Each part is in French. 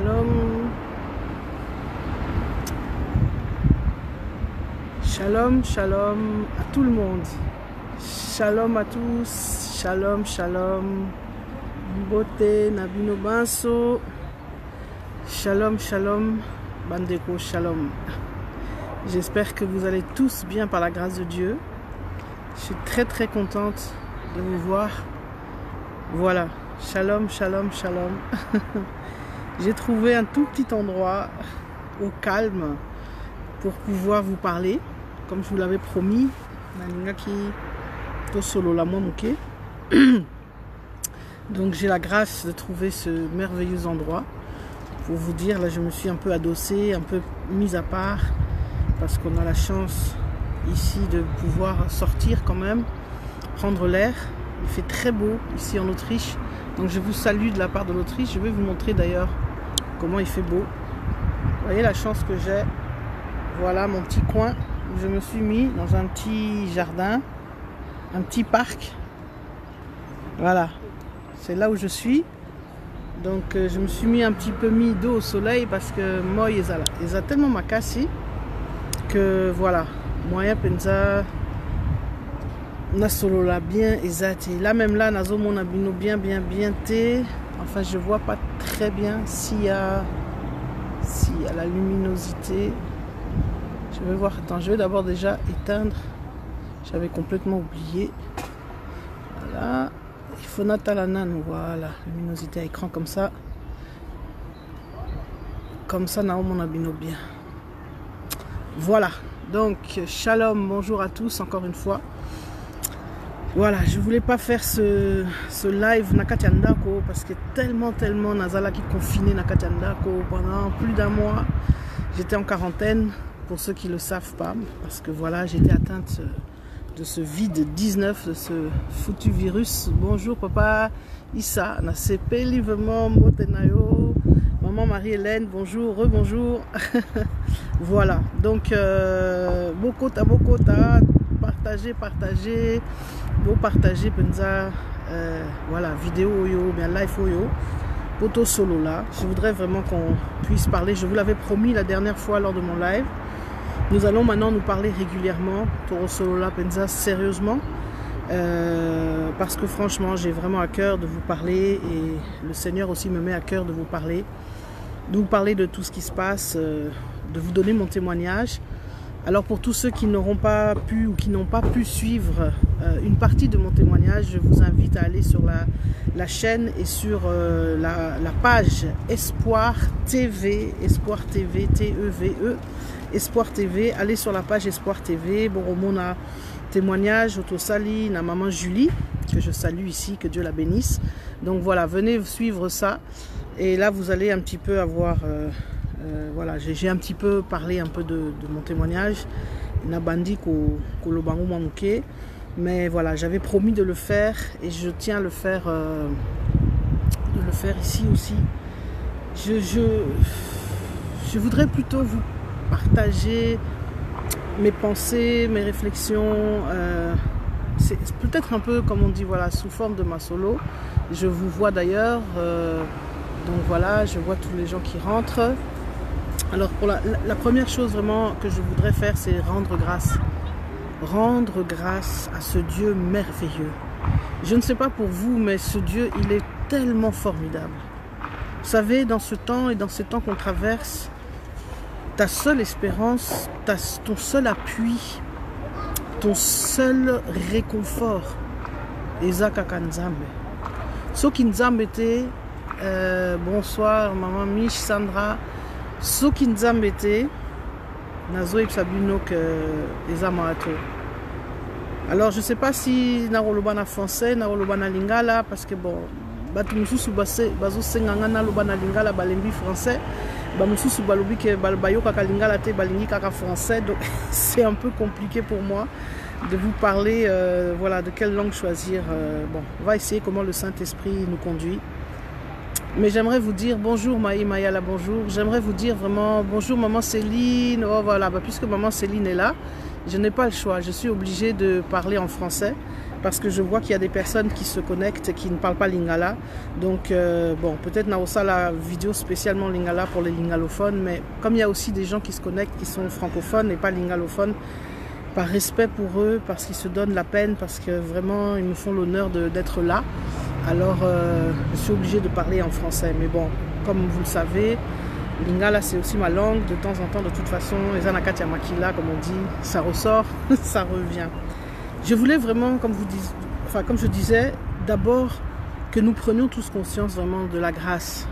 Shalom. Shalom, shalom à tout le monde. Shalom à tous. Shalom, shalom. Beauté, Nabino Banso. Shalom, shalom. Bandeko, shalom. J'espère que vous allez tous bien par la grâce de Dieu. Je suis très contente de vous voir. Voilà. Shalom, shalom, shalom. J'ai trouvé un tout petit endroit au calme pour pouvoir vous parler, comme je vous l'avais promis. Donc j'ai la grâce de trouver ce merveilleux endroit. Pour vous dire, là je me suis un peu adossée, un peu mise à part, parce qu'on a la chance ici de pouvoir sortir quand même, prendre l'air. Il fait très beau ici en Autriche. Donc je vous salue de la part de l'Autriche. Je vais vous montrer d'ailleurs comment il fait beau. Vous voyez la chance que j'ai. Voilà mon petit coin où je me suis mis dans un petit jardin, un petit parc. Voilà, c'est là où je suis. Donc je me suis mis un petit peu mis d'eau au soleil parce que moi ils ont tellement macassé que voilà, moyen penza na solo là bien exact. Là même là nazo mon abino bien té. Enfin je vois pas très bien s'il y a la luminosité. Je vais voir. Attends, je vais d'abord déjà éteindre. J'avais complètement oublié. Voilà. Il faut natalanan. Voilà. Luminosité à écran comme ça. Comme ça, na mon abino bien. Voilà. Donc shalom, bonjour à tous encore une fois. Voilà, je voulais pas faire ce live Nakatiandako parce que tellement Nazala qui confiné Nakatiandako pendant plus d'un mois. J'étais en quarantaine, pour ceux qui le savent pas, parce que voilà, j'étais atteinte de ce vide-19, de ce foutu virus. Bonjour papa Issa, Nasepe Livement Motenayo, maman Marie-Hélène, bonjour, rebonjour. Voilà, donc Bokota, partagez, vous partagez Penza, voilà, vidéo Oyo, bien live Oyo, poto solo là. Je voudrais vraiment qu'on puisse parler. Je vous l'avais promis la dernière fois lors de mon live. Nous allons maintenant nous parler régulièrement, Toro solo là, Penza, sérieusement, parce que franchement, j'ai vraiment à cœur de vous parler et le Seigneur aussi me met à cœur de vous parler de tout ce qui se passe, de vous donner mon témoignage. Alors pour tous ceux qui n'auront pas pu ou qui n'ont pas pu suivre une partie de mon témoignage, je vous invite à aller sur la chaîne et sur la page Espoir TV, T-E-V-E, Espoir TV. Allez sur la page Espoir TV. Boromona témoignage, Autosali, na maman Julie, que je salue ici, que Dieu la bénisse. Donc voilà, venez suivre ça. Et là vous allez un petit peu avoir... voilà, j'ai un petit peu parlé un peu de mon témoignage. Nabandi Kolobango manqué. Mais voilà, j'avais promis de le faire et je tiens à le faire, ici aussi. Je voudrais plutôt vous partager mes pensées, mes réflexions. C'est peut-être un peu comme on dit, voilà, sous forme de ma solo. Je vous vois d'ailleurs. Donc voilà, je vois tous les gens qui rentrent. Alors pour la première chose vraiment que je voudrais faire, c'est rendre grâce. Rendre grâce à ce Dieu merveilleux. Je ne sais pas pour vous, mais ce Dieu, il est tellement formidable. Vous savez, dans ce temps et dans ces temps qu'on traverse, ta seule espérance, ton seul appui, ton seul réconfort, Ezaka Nzambe. Soki Nzambe était, bonsoir maman Mich, Sandra. Soki Nzambe était, Nazo Ipsabino que Ezamarato. Alors je ne sais pas si Narolobana français, Narolobana lingala, parce que bon, Batumususu Bazo Sengangana Lobana lingala, Balembi français, Bamususu Balobi que Balbayo Kaka lingala te Balingi Kaka français, donc c'est un peu compliqué pour moi de vous parler, voilà, de quelle langue choisir. Bon, on va essayer comment le Saint-Esprit nous conduit. Mais j'aimerais vous dire bonjour Mayala, bonjour. J'aimerais vous dire vraiment bonjour maman Céline. Oh voilà, puisque maman Céline est là, je n'ai pas le choix. Je suis obligée de parler en français parce que je vois qu'il y a des personnes qui se connectent et qui ne parlent pas lingala. Donc, bon, peut-être n'a pas la vidéo spécialement lingala pour les lingalophones, mais comme il y a aussi des gens qui se connectent qui sont francophones et pas lingalophones, par respect pour eux, parce qu'ils se donnent la peine, parce que vraiment ils me font l'honneur d'être là, alors je suis obligée de parler en français. Mais bon, comme vous le savez, lingala c'est aussi ma langue, de temps en temps, de toute façon, les anakatia makila, comme on dit, ça ressort, ça revient. Je voulais vraiment, comme je disais, d'abord que nous prenions tous conscience vraiment de la grâce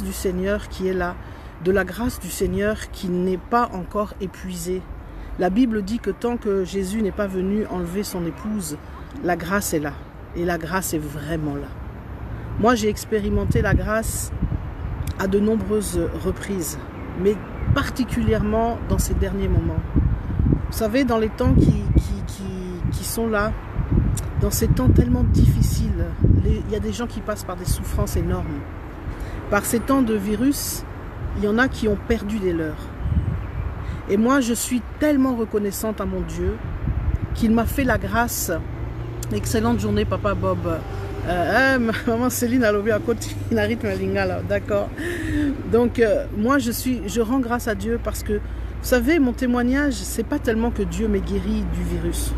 du Seigneur qui est là, de la grâce du Seigneur qui n'est pas encore épuisée. La Bible dit que tant que Jésus n'est pas venu enlever son épouse, la grâce est là. Et la grâce est vraiment là. Moi, j'ai expérimenté la grâce à de nombreuses reprises, mais particulièrement dans ces derniers moments. Vous savez, dans les temps qui sont là, dans ces temps tellement difficiles, il y a des gens qui passent par des souffrances énormes. Par ces temps de virus, il y en a qui ont perdu des leurs. Et moi, je suis tellement reconnaissante à mon Dieu qu'il m'a fait la grâce. Excellente journée, Papa Bob. Maman Céline a levé à côté, il n'arrête ma lingala, d'accord. Donc, moi, je rends grâce à Dieu parce que, vous savez, mon témoignage, c'est pas tellement que Dieu m'ait guéri du virus.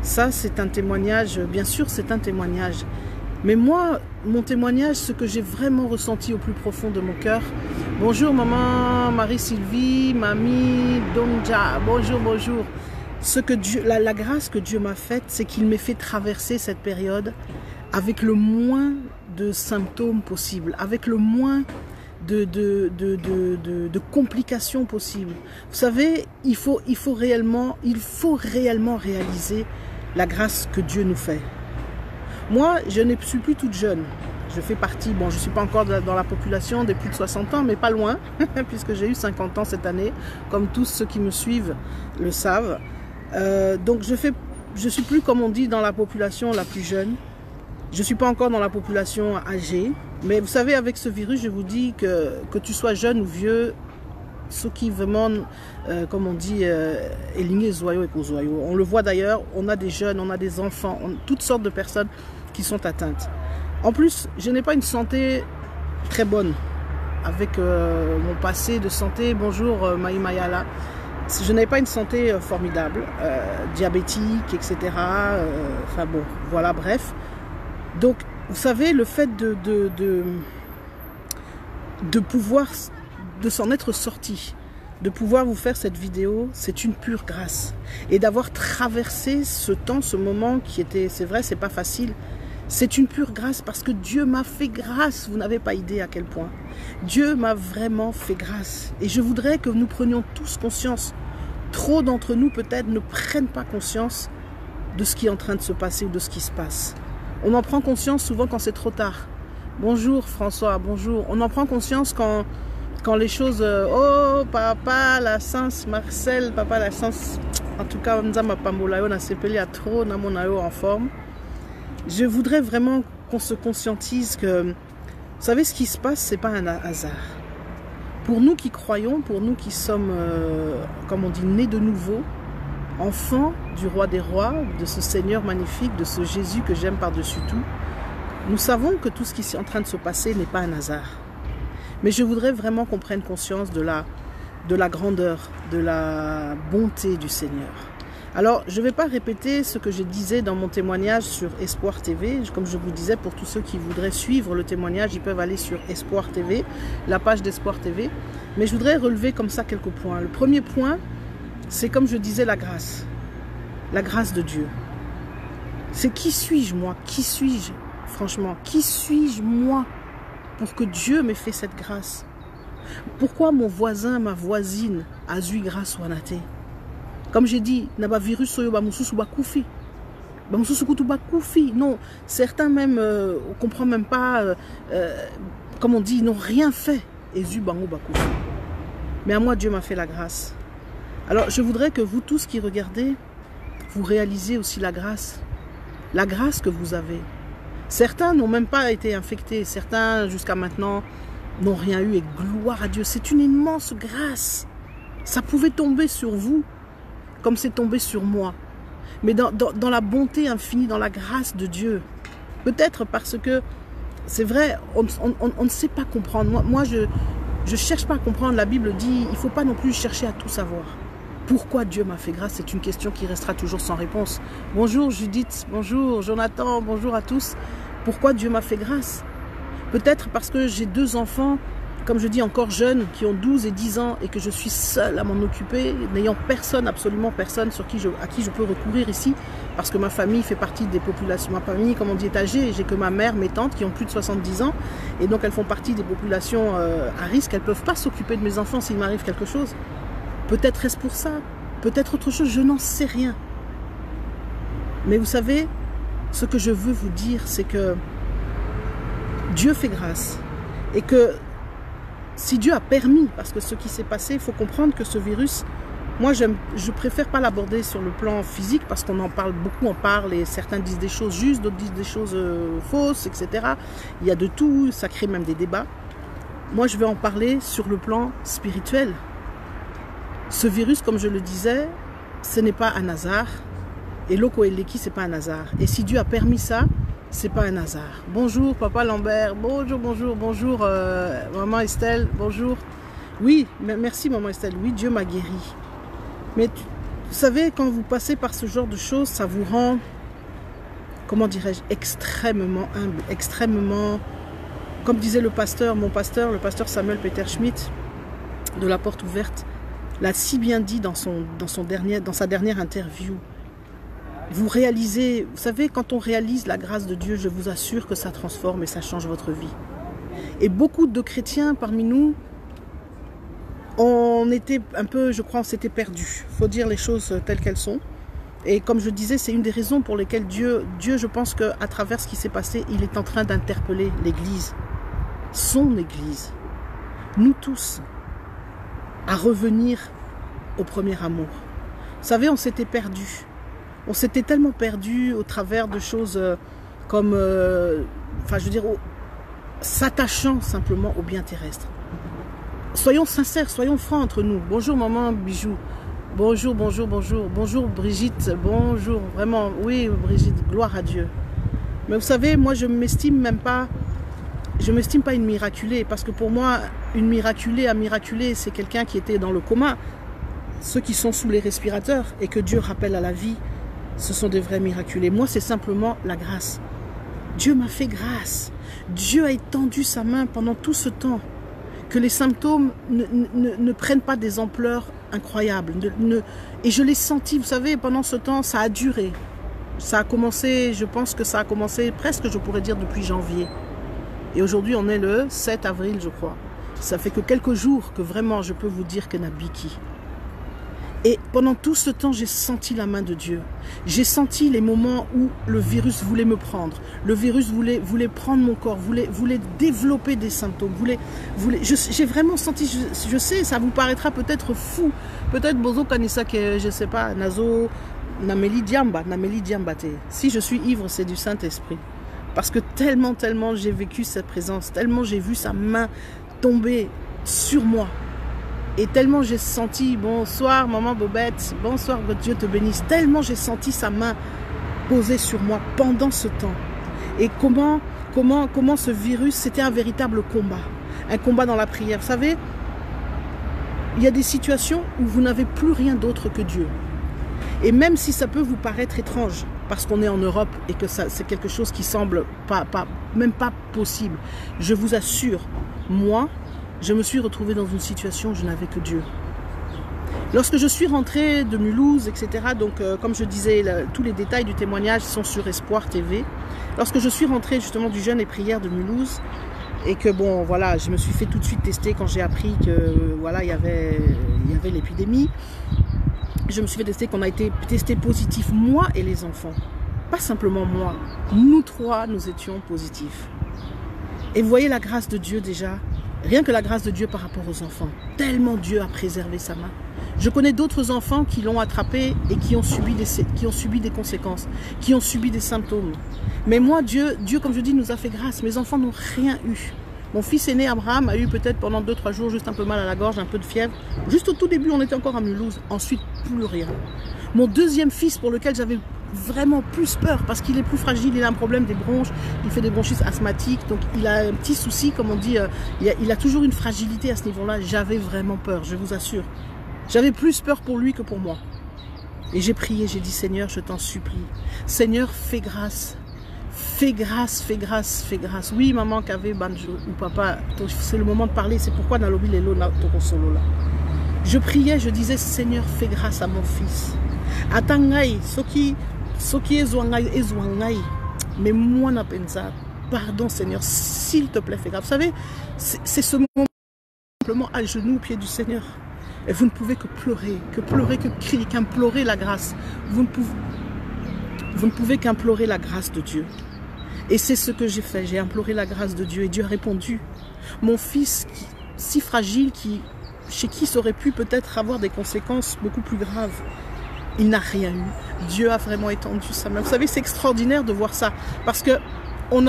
Ça, c'est un témoignage, bien sûr, c'est un témoignage. Mais moi, mon témoignage, ce que j'ai vraiment ressenti au plus profond de mon cœur. Bonjour maman, Marie-Sylvie, mamie, Donja, bonjour, bonjour. La grâce que Dieu m'a faite, c'est qu'il m'ait fait traverser cette période avec le moins de symptômes possibles, avec le moins de complications possibles. Vous savez, il faut réellement réaliser la grâce que Dieu nous fait. Moi, je ne suis plus toute jeune. Je fais partie, bon, je ne suis pas encore dans la population des plus de 60 ans, mais pas loin, puisque j'ai eu 50 ans cette année, comme tous ceux qui me suivent le savent. Donc, je suis plus, comme on dit, dans la population la plus jeune. Je ne suis pas encore dans la population âgée. Mais vous savez, avec ce virus, je vous dis que tu sois jeune ou vieux, ce qui vraiment, comme on dit, est ligné zoyo et kozoyo. On le voit d'ailleurs, on a des jeunes, on a des enfants, toutes sortes de personnes qui sont atteintes. En plus, je n'ai pas une santé très bonne avec mon passé de santé. Bonjour Maï Mayala. Je n'avais pas une santé formidable, diabétique, etc. Enfin bon, voilà, bref. Donc, vous savez, le fait de pouvoir, de s'en être sorti, de pouvoir vous faire cette vidéo, c'est une pure grâce. Et d'avoir traversé ce temps, ce moment qui était, c'est vrai, c'est pas facile. C'est une pure grâce parce que Dieu m'a fait grâce. Vous n'avez pas idée à quel point. Dieu m'a vraiment fait grâce. Et je voudrais que nous prenions tous conscience. Trop d'entre nous peut-être ne prennent pas conscience de ce qui est en train de se passer ou de ce qui se passe. On en prend conscience souvent quand c'est trop tard. Bonjour François, bonjour. On en prend conscience quand les choses... oh, papa, la sens, Marcel, papa, la sens... En tout cas, on a s'appelé à trop, en forme. Je voudrais vraiment qu'on se conscientise que, vous savez, ce qui se passe, ce n'est pas un hasard. Pour nous qui croyons, pour nous qui sommes, comme on dit, nés de nouveau, enfants du roi des rois, de ce Seigneur magnifique, de ce Jésus que j'aime par-dessus tout, nous savons que tout ce qui est en train de se passer n'est pas un hasard. Mais je voudrais vraiment qu'on prenne conscience de la grandeur, de la bonté du Seigneur. Alors, je ne vais pas répéter ce que je disais dans mon témoignage sur Espoir TV. Comme je vous disais, pour tous ceux qui voudraient suivre le témoignage, ils peuvent aller sur Espoir TV, la page d'Espoir TV. Mais je voudrais relever comme ça quelques points. Le premier point, c'est comme je disais, la grâce. La grâce de Dieu. C'est qui suis-je moi? Qui suis-je? Franchement, qui suis-je moi pour que Dieu m'ait fait cette grâce? Pourquoi mon voisin, ma voisine a eu grâce ou anaté? Comme j'ai dit, n'a pas virus soyo ba mususu ba koufi. Ba mususu kutu ba koufi. Non, certains même on comprend même pas comme on dit, ils n'ont rien fait et zu bango ba koufi. Mais à moi Dieu m'a fait la grâce. Alors, je voudrais que vous tous qui regardez, vous réalisez aussi la grâce que vous avez. Certains n'ont même pas été infectés, certains jusqu'à maintenant n'ont rien eu et gloire à Dieu. C'est une immense grâce. Ça pouvait tomber sur vous comme c'est tombé sur moi. mais dans la bonté infinie, dans la grâce de Dieu. Peut-être parce que, c'est vrai, on ne sait pas comprendre. Moi je ne cherche pas à comprendre. La Bible dit, il ne faut pas non plus chercher à tout savoir. Pourquoi Dieu m'a fait grâce? C'est une question qui restera toujours sans réponse. Bonjour Judith, bonjour Jonathan, bonjour à tous. Pourquoi Dieu m'a fait grâce? Peut-être parce que j'ai 2 enfants, comme je dis, encore jeunes, qui ont 12 et 10 ans, et que je suis seule à m'en occuper, n'ayant personne, absolument personne à qui je peux recourir ici, parce que ma famille fait partie des populations. Ma famille, comme on dit, est âgée, et j'ai que ma mère, mes tantes, qui ont plus de 70 ans, et donc elles font partie des populations à risque. Elles ne peuvent pas s'occuper de mes enfants s'il m'arrive quelque chose. Peut-être est-ce pour ça, peut-être autre chose, je n'en sais rien. Mais vous savez, ce que je veux vous dire, c'est que Dieu fait grâce. Et que si Dieu a permis, parce que ce qui s'est passé, il faut comprendre que ce virus, moi je préfère pas l'aborder sur le plan physique, parce qu'on en parle beaucoup, on parle, et certains disent des choses justes, d'autres disent des choses fausses, etc. Il y a de tout, ça crée même des débats. Moi je vais en parler sur le plan spirituel. Ce virus, comme je le disais, ce n'est pas un hasard. Et Loko Eleki, ce n'est pas un hasard. Et si Dieu a permis ça, ce n'est pas un hasard. Bonjour, Papa Lambert. Bonjour, bonjour, bonjour, Maman Estelle. Bonjour. Oui, merci, Maman Estelle. Oui, Dieu m'a guéri. Mais vous savez, quand vous passez par ce genre de choses, ça vous rend, comment dirais-je, extrêmement humble, extrêmement... Comme disait le pasteur, mon pasteur, le pasteur Samuel Peter Schmidt, de La Porte Ouverte, l'a si bien dit dans sa dernière interview. Vous réalisez, vous savez, quand on réalise la grâce de Dieu, je vous assure que ça transforme et ça change votre vie. Et beaucoup de chrétiens parmi nous, on était un peu, je crois, on s'était perdus. Il faut dire les choses telles qu'elles sont. Et comme je disais, c'est une des raisons pour lesquelles Dieu, je pense qu'à travers ce qui s'est passé, il est en train d'interpeller l'Église, son Église, nous tous, à revenir au premier amour. Vous savez, on s'était perdus. On s'était tellement perdus au travers de choses comme, enfin je veux dire, s'attachant simplement au bien terrestre. Soyons sincères, soyons francs entre nous. Bonjour maman Bijou. Bonjour, bonjour, bonjour. Bonjour Brigitte. Bonjour. Vraiment, oui Brigitte, gloire à Dieu. Mais vous savez, moi je ne m'estime même pas, je ne m'estime pas une miraculée. Parce que pour moi, une miraculée, un miraculé, c'est quelqu'un qui était dans le coma. Ceux qui sont sous les respirateurs et que Dieu rappelle à la vie, ce sont des vrais miraculés. Moi, c'est simplement la grâce. Dieu m'a fait grâce. Dieu a étendu sa main pendant tout ce temps. Que les symptômes ne prennent pas des ampleurs incroyables. Et je l'ai senti, vous savez, pendant ce temps, ça a duré. Ça a commencé, je pense que ça a commencé presque, je pourrais dire, depuis janvier. Et aujourd'hui, on est le 7 avril, je crois. Ça fait que quelques jours que vraiment, je peux vous dire que Nabiki. Et pendant tout ce temps, j'ai senti la main de Dieu. J'ai senti les moments où le virus voulait me prendre. Le virus voulait prendre mon corps, voulait développer des symptômes. J'ai vraiment senti, je sais, ça vous paraîtra peut-être fou. Peut-être Bozo Kanissa, que je ne sais pas, Nazo, Nameli Diambate. Si je suis ivre, c'est du Saint-Esprit. Parce que tellement j'ai vécu sa présence, tellement j'ai vu sa main tomber sur moi. Et tellement j'ai senti, bonsoir maman Bobette, bonsoir, que Dieu te bénisse. Tellement j'ai senti sa main posée sur moi pendant ce temps. Et comment ce virus, c'était un véritable combat. Un combat dans la prière. Vous savez, il y a des situations où vous n'avez plus rien d'autre que Dieu. Et même si ça peut vous paraître étrange, parce qu'on est en Europe et que c'est quelque chose qui semble même pas possible, je vous assure, moi, je me suis retrouvée dans une situation où je n'avais que Dieu. Lorsque je suis rentrée de Mulhouse, etc., donc comme je disais, tous les détails du témoignage sont sur Espoir TV. Lorsque je suis rentrée justement du jeûne et prière de Mulhouse, et que bon, voilà, je me suis fait tout de suite tester quand j'ai appris que voilà, il y avait l'épidémie. Je me suis fait tester qu'on a été testé positif, moi et les enfants. Pas simplement moi, nous trois, nous étions positifs. Et vous voyez la grâce de Dieu déjà. Rien que la grâce de Dieu par rapport aux enfants. Tellement Dieu a préservé sa main. Je connais d'autres enfants qui l'ont attrapé et qui ont subi des conséquences, qui ont subi des symptômes. Mais moi, Dieu, comme je dis, nous a fait grâce. Mes enfants n'ont rien eu. Mon fils aîné, Abraham, a eu peut-être pendant 2-3 jours juste un peu mal à la gorge, un peu de fièvre. Juste au tout début, on était encore à Mulhouse. Ensuite, plus rien. Mon deuxième fils, pour lequel j'avais vraiment plus peur, parce qu'il est plus fragile, il a un problème des bronches, il fait des bronchites asthmatiques, donc il a un petit souci, comme on dit, il a toujours une fragilité à ce niveau-là. J'avais vraiment peur, je vous assure. J'avais plus peur pour lui que pour moi. Et j'ai prié, j'ai dit, Seigneur, je t'en supplie. Seigneur, fais grâce. Fais grâce, fais grâce, fais grâce. Oui, maman, qu'avait banjo ou papa, c'est le moment de parler. C'est pourquoi dans l'obile là. Je priais, je disais, Seigneur, fais grâce à mon fils. Atangai, soki ezwangai. Mais moi, n'a pas ça. Pardon, Seigneur, s'il te plaît, fais grâce. Vous savez, c'est ce moment simplement à genoux au pied du Seigneur. Et vous ne pouvez que pleurer, que crier, qu'implorer la grâce. Vous ne pouvez qu'implorer la grâce de Dieu. Et c'est ce que j'ai fait. J'ai imploré la grâce de Dieu et Dieu a répondu. Mon fils, si fragile, chez qui ça aurait pu peut-être avoir des conséquences beaucoup plus graves, il n'a rien eu. Dieu a vraiment étendu sa main. Vous savez, c'est extraordinaire de voir ça. Parce que on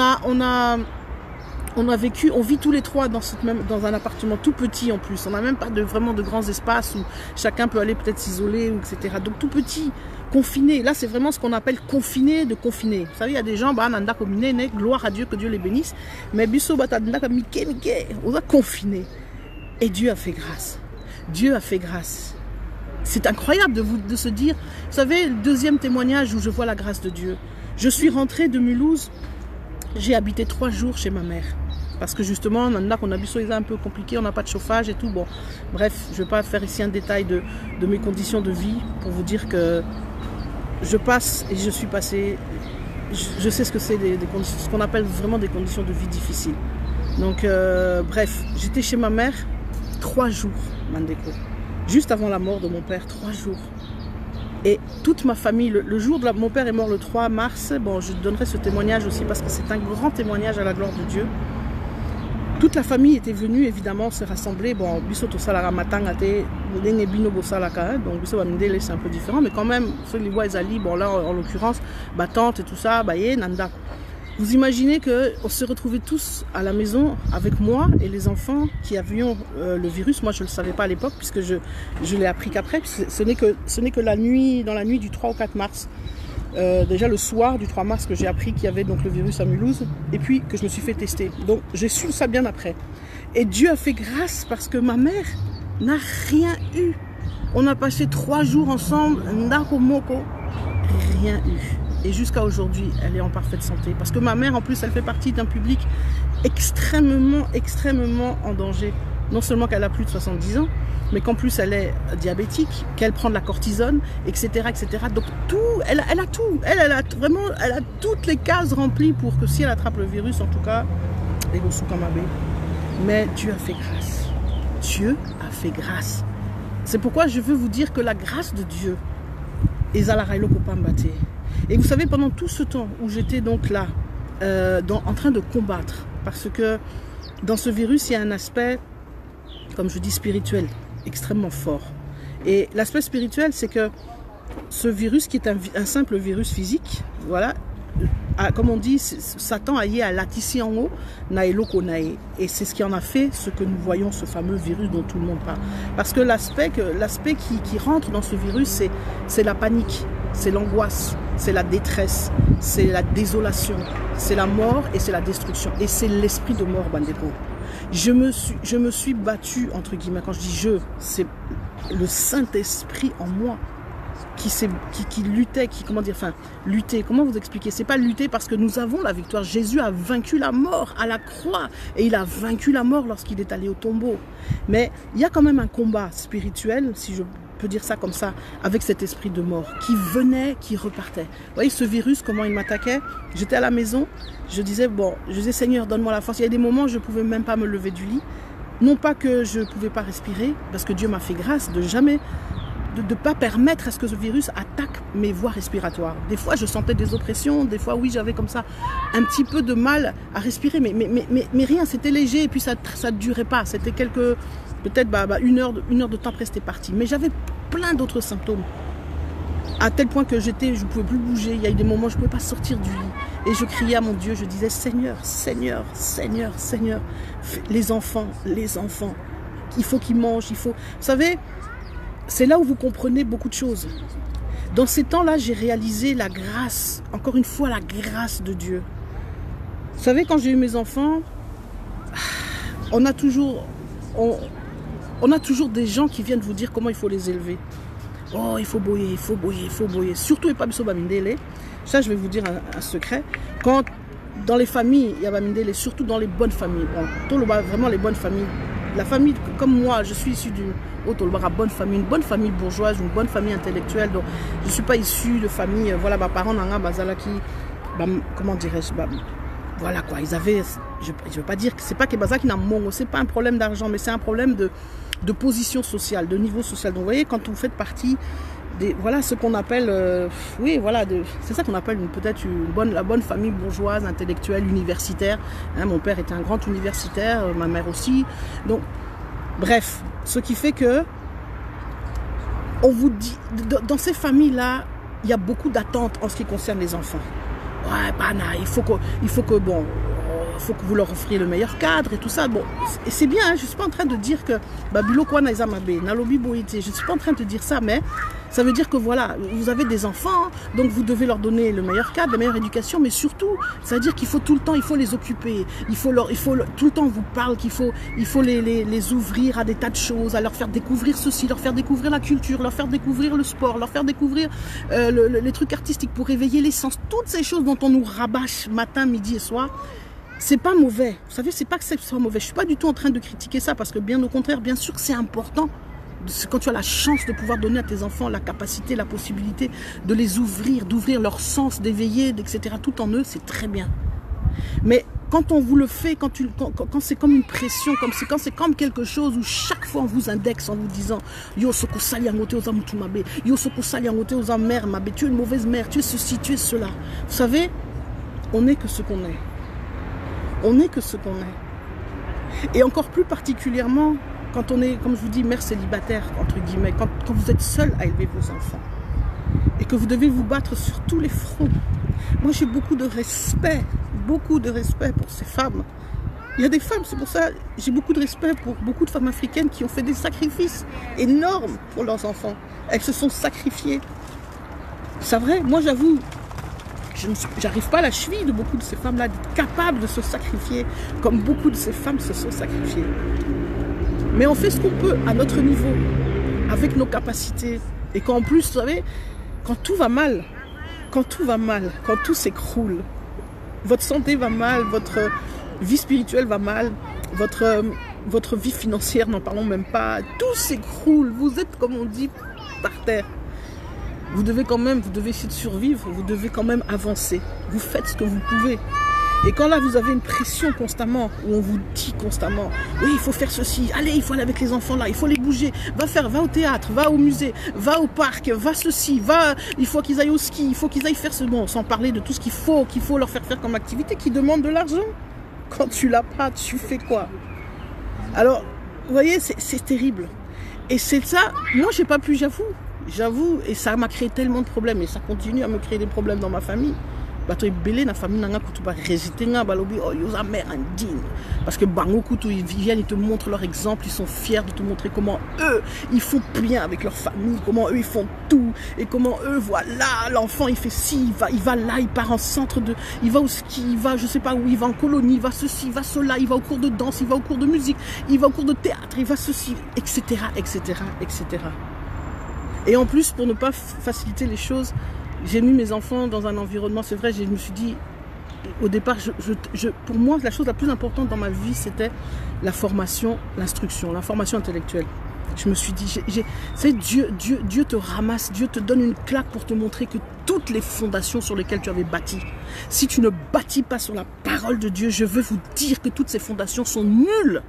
vit tous les trois dans un appartement tout petit en plus. On n'a même pas vraiment de grands espaces où chacun peut aller peut-être s'isoler, etc. Donc tout petit, confiné. Là, c'est vraiment ce qu'on appelle confiné de confiné. Vous savez, il y a des gens, gloire à Dieu, que Dieu les bénisse. Mais on a confiné. Et Dieu a fait grâce. Dieu a fait grâce. C'est incroyable de se dire, vous savez, le deuxième témoignage où je vois la grâce de Dieu. Je suis rentrée de Mulhouse, j'ai habité 3 jours chez ma mère. Parce que justement, on a vu un peu compliqué, on n'a pas de chauffage et tout. Bon, bref, je ne vais pas faire ici un détail de mes conditions de vie pour vous dire que je passe et je suis passée. Je sais ce que c'est ce qu'on appelle vraiment des conditions de vie difficiles. Donc, bref, j'étais chez ma mère 3 jours, Mandeko. Juste avant la mort de mon père, 3 jours. Et toute ma famille, le jour de mon père est mort le 3 mars, bon, je donnerai ce témoignage aussi parce que c'est un grand témoignage à la gloire de Dieu. Toute la famille était venue, évidemment, se rassembler. Bon, Biso Tosalara Matangate, Ndenge Bino Bosalaka, donc Biso Bamindele, c'est un peu différent, mais quand même, ceux qui voient Ezali, bon là, en l'occurrence, Batante et tout ça, Baye, Nanda. Vous imaginez qu'on se retrouvait tous à la maison avec moi et les enfants qui avions le virus. Moi, je ne le savais pas à l'époque, puisque je l'ai appris qu'après. Ce n'est que la nuit, dans la nuit du 3 au 4 mars. Déjà le soir du 3 mars que j'ai appris qu'il y avait donc le virus à Mulhouse et puis que je me suis fait tester. Donc j'ai su ça bien après. Et Dieu a fait grâce parce que ma mère n'a rien eu. On a passé 3 jours ensemble, Ndakomoko, rien eu. Et jusqu'à aujourd'hui, elle est en parfaite santé. Parce que ma mère, en plus, elle fait partie d'un public extrêmement en danger. Non seulement qu'elle a plus de 70 ans, mais qu'en plus elle est diabétique, qu'elle prend de la cortisone, etc. etc. Donc tout, elle a tout. Elle a toutes les cases remplies pour que si elle attrape le virus, en tout cas, elle est au Soukamabe. Mais Dieu a fait grâce. Dieu a fait grâce. C'est pourquoi je veux vous dire que la grâce de Dieu est à la Railo Kopambate. Et vous savez, pendant tout ce temps où j'étais donc là, en train de combattre, parce que dans ce virus, il y a un aspect, comme je dis, spirituel, extrêmement fort. Et l'aspect spirituel, c'est que ce virus, qui est un simple virus physique, voilà, comme on dit, Satan a yé à l'atissi en haut, naeloko nae. Et c'est ce qui en a fait ce que nous voyons, ce fameux virus dont tout le monde parle. Parce que l'aspect qui rentre dans ce virus, c'est la panique, c'est l'angoisse, c'est la détresse, c'est la désolation, c'est la mort et c'est la destruction. Et c'est l'esprit de mort, Bandeko. Je me suis battue, entre guillemets, quand je dis je, c'est le Saint-Esprit en moi qui luttait, comment vous expliquer? C'est pas lutter parce que nous avons la victoire. Jésus a vaincu la mort à la croix et il a vaincu la mort lorsqu'il est allé au tombeau. Mais il y a quand même un combat spirituel, si je peux dire ça comme ça, avec cet esprit de mort qui venait, qui repartait. Vous voyez ce virus, comment il m'attaquait? J'étais à la maison, je disais Seigneur, donne-moi la force. Il y a des moments où je ne pouvais même pas me lever du lit. Non pas que je ne pouvais pas respirer, parce que Dieu m'a fait grâce de ne pas permettre à ce que ce virus attaque mes voies respiratoires. Des fois, je sentais des oppressions, des fois, oui, j'avais comme ça un petit peu de mal à respirer, mais rien, c'était léger, et puis ça ne durait pas. C'était peut-être une heure de temps, après, c'était parti. Mais j'avais plein d'autres symptômes, à tel point que je ne pouvais plus bouger. Il y a eu des moments où je ne pouvais pas sortir du lit. Et je criais à mon Dieu, je disais, Seigneur, Seigneur, Seigneur, Seigneur, les enfants, il faut qu'ils mangent, il faut... Vous savez, c'est là où vous comprenez beaucoup de choses. Dans ces temps-là, j'ai réalisé la grâce, encore une fois, la grâce de Dieu. Vous savez, quand j'ai eu mes enfants, on a toujours des gens qui viennent vous dire comment il faut les élever. Oh, il faut boyer, il faut boyer, il faut boyer. Surtout, et pas Bamindele. Ça, je vais vous dire un secret. Quand dans les familles, il y a Bamindele, surtout dans les bonnes familles. Bon, vraiment les bonnes familles. La famille, comme moi, je suis issue d'une bonne famille, une bonne famille bourgeoise, une bonne famille intellectuelle. Donc, je ne suis pas issue de famille, voilà, mes parents, comment dirais-je, voilà quoi, ils avaient, je ne veux pas dire que c'est pas que Baza qui n'a mon, c'est pas un problème d'argent, mais c'est un problème de position sociale, de niveau social. Donc vous voyez, quand vous faites partie des, voilà ce qu'on appelle, oui voilà, c'est ça qu'on appelle peut-être la bonne famille bourgeoise, intellectuelle, universitaire. Hein, mon père était un grand universitaire, ma mère aussi. Donc bref, ce qui fait que on vous dit, dans ces familles-là, il y a beaucoup d'attentes en ce qui concerne les enfants. Ouais, bana, il faut que bon, faut que vous leur offriez le meilleur cadre et tout ça. Bon, et c'est bien, hein, je ne suis pas en train de dire que Babilo Kwana Izamabe, Nalobi Boïté, je ne suis pas en train de dire ça, mais ça veut dire que voilà, vous avez des enfants, donc vous devez leur donner le meilleur cadre, la meilleure éducation, mais surtout, ça veut dire qu'il faut tout le temps, il faut les occuper, tout le temps on vous parle qu'il faut les ouvrir à des tas de choses, à leur faire découvrir ceci, leur faire découvrir la culture, leur faire découvrir le sport, leur faire découvrir les trucs artistiques pour éveiller les sens, toutes ces choses dont on nous rabâche matin, midi et soir. C'est pas mauvais, vous savez, c'est pas que c'est soit mauvais, je suis pas du tout en train de critiquer ça, parce que bien au contraire, bien sûr que c'est important. Quand tu as la chance de pouvoir donner à tes enfants la capacité, la possibilité de les ouvrir, d'ouvrir leur sens, d'éveiller, etc., tout en eux, c'est très bien. Mais quand on vous le fait, quand c'est comme une pression, quand c'est comme quelque chose où chaque fois on vous indexe en vous disant yo soko sali angote aux amutumabe, yo soko sali angote aux amères mabe, tu es une mauvaise mère, tu es ceci, tu es cela. Vous savez, on n'est que ce qu'on est. On n'est que ce qu'on est. Et encore plus particulièrement quand on est, comme je vous dis, mère célibataire, entre guillemets, quand vous êtes seul à élever vos enfants et que vous devez vous battre sur tous les fronts. Moi, j'ai beaucoup de respect pour ces femmes. Il y a des femmes, c'est pour ça, j'ai beaucoup de respect pour beaucoup de femmes africaines qui ont fait des sacrifices énormes pour leurs enfants. Elles se sont sacrifiées. C'est vrai, moi j'avoue, j'arrive pas à la cheville de beaucoup de ces femmes-là, d'être capables de se sacrifier comme beaucoup de ces femmes se sont sacrifiées. Mais on fait ce qu'on peut à notre niveau, avec nos capacités. Et qu'en plus, vous savez, quand tout va mal, quand tout s'écroule, votre santé va mal, votre vie spirituelle va mal, votre vie financière, n'en parlons même pas, tout s'écroule, vous êtes, comme on dit, par terre. Vous devez essayer de survivre, vous devez quand même avancer. Vous faites ce que vous pouvez. Et quand là, vous avez une pression constamment, où on vous dit constamment, oui, il faut faire ceci, allez, il faut aller avec les enfants là, il faut les bouger, va au théâtre, va au musée, va au parc, va ceci, il faut qu'ils aillent au ski, il faut qu'ils aillent faire ce bon, sans parler de tout ce qu'il faut leur faire faire comme activité qui demande de l'argent. Quand tu l'as pas, tu fais quoi? Alors, vous voyez, c'est terrible. Et c'est ça, moi, j'ai pas pu, j'avoue, et ça m'a créé tellement de problèmes, et ça continue à me créer des problèmes dans ma famille. Bato belé na famille nanga kutu ba résister nga balobi oh yosa mère indigne parce que bango kutu ils viennent, ils te montrent leur exemple, ils sont fiers de te montrer comment eux ils font bien avec leur famille, comment eux ils font tout et comment eux voilà l'enfant il fait ci, il va là, il part en centre de, il va au ski, il va je sais pas où, il va en colonie, il va ceci, il va cela, il va au cours de danse, il va au cours de musique, il va au cours de théâtre, il va ceci, etc. Et en plus pour ne pas faciliter les choses, j'ai mis mes enfants dans un environnement, c'est vrai, je me suis dit, au départ, pour moi, la chose la plus importante dans ma vie, c'était la formation, l'instruction, la formation intellectuelle. Je me suis dit, Dieu te ramasse, Dieu te donne une claque pour te montrer que toutes les fondations sur lesquelles tu avais bâti, si tu ne bâtis pas sur la parole de Dieu, je veux vous dire que toutes ces fondations sont nulles.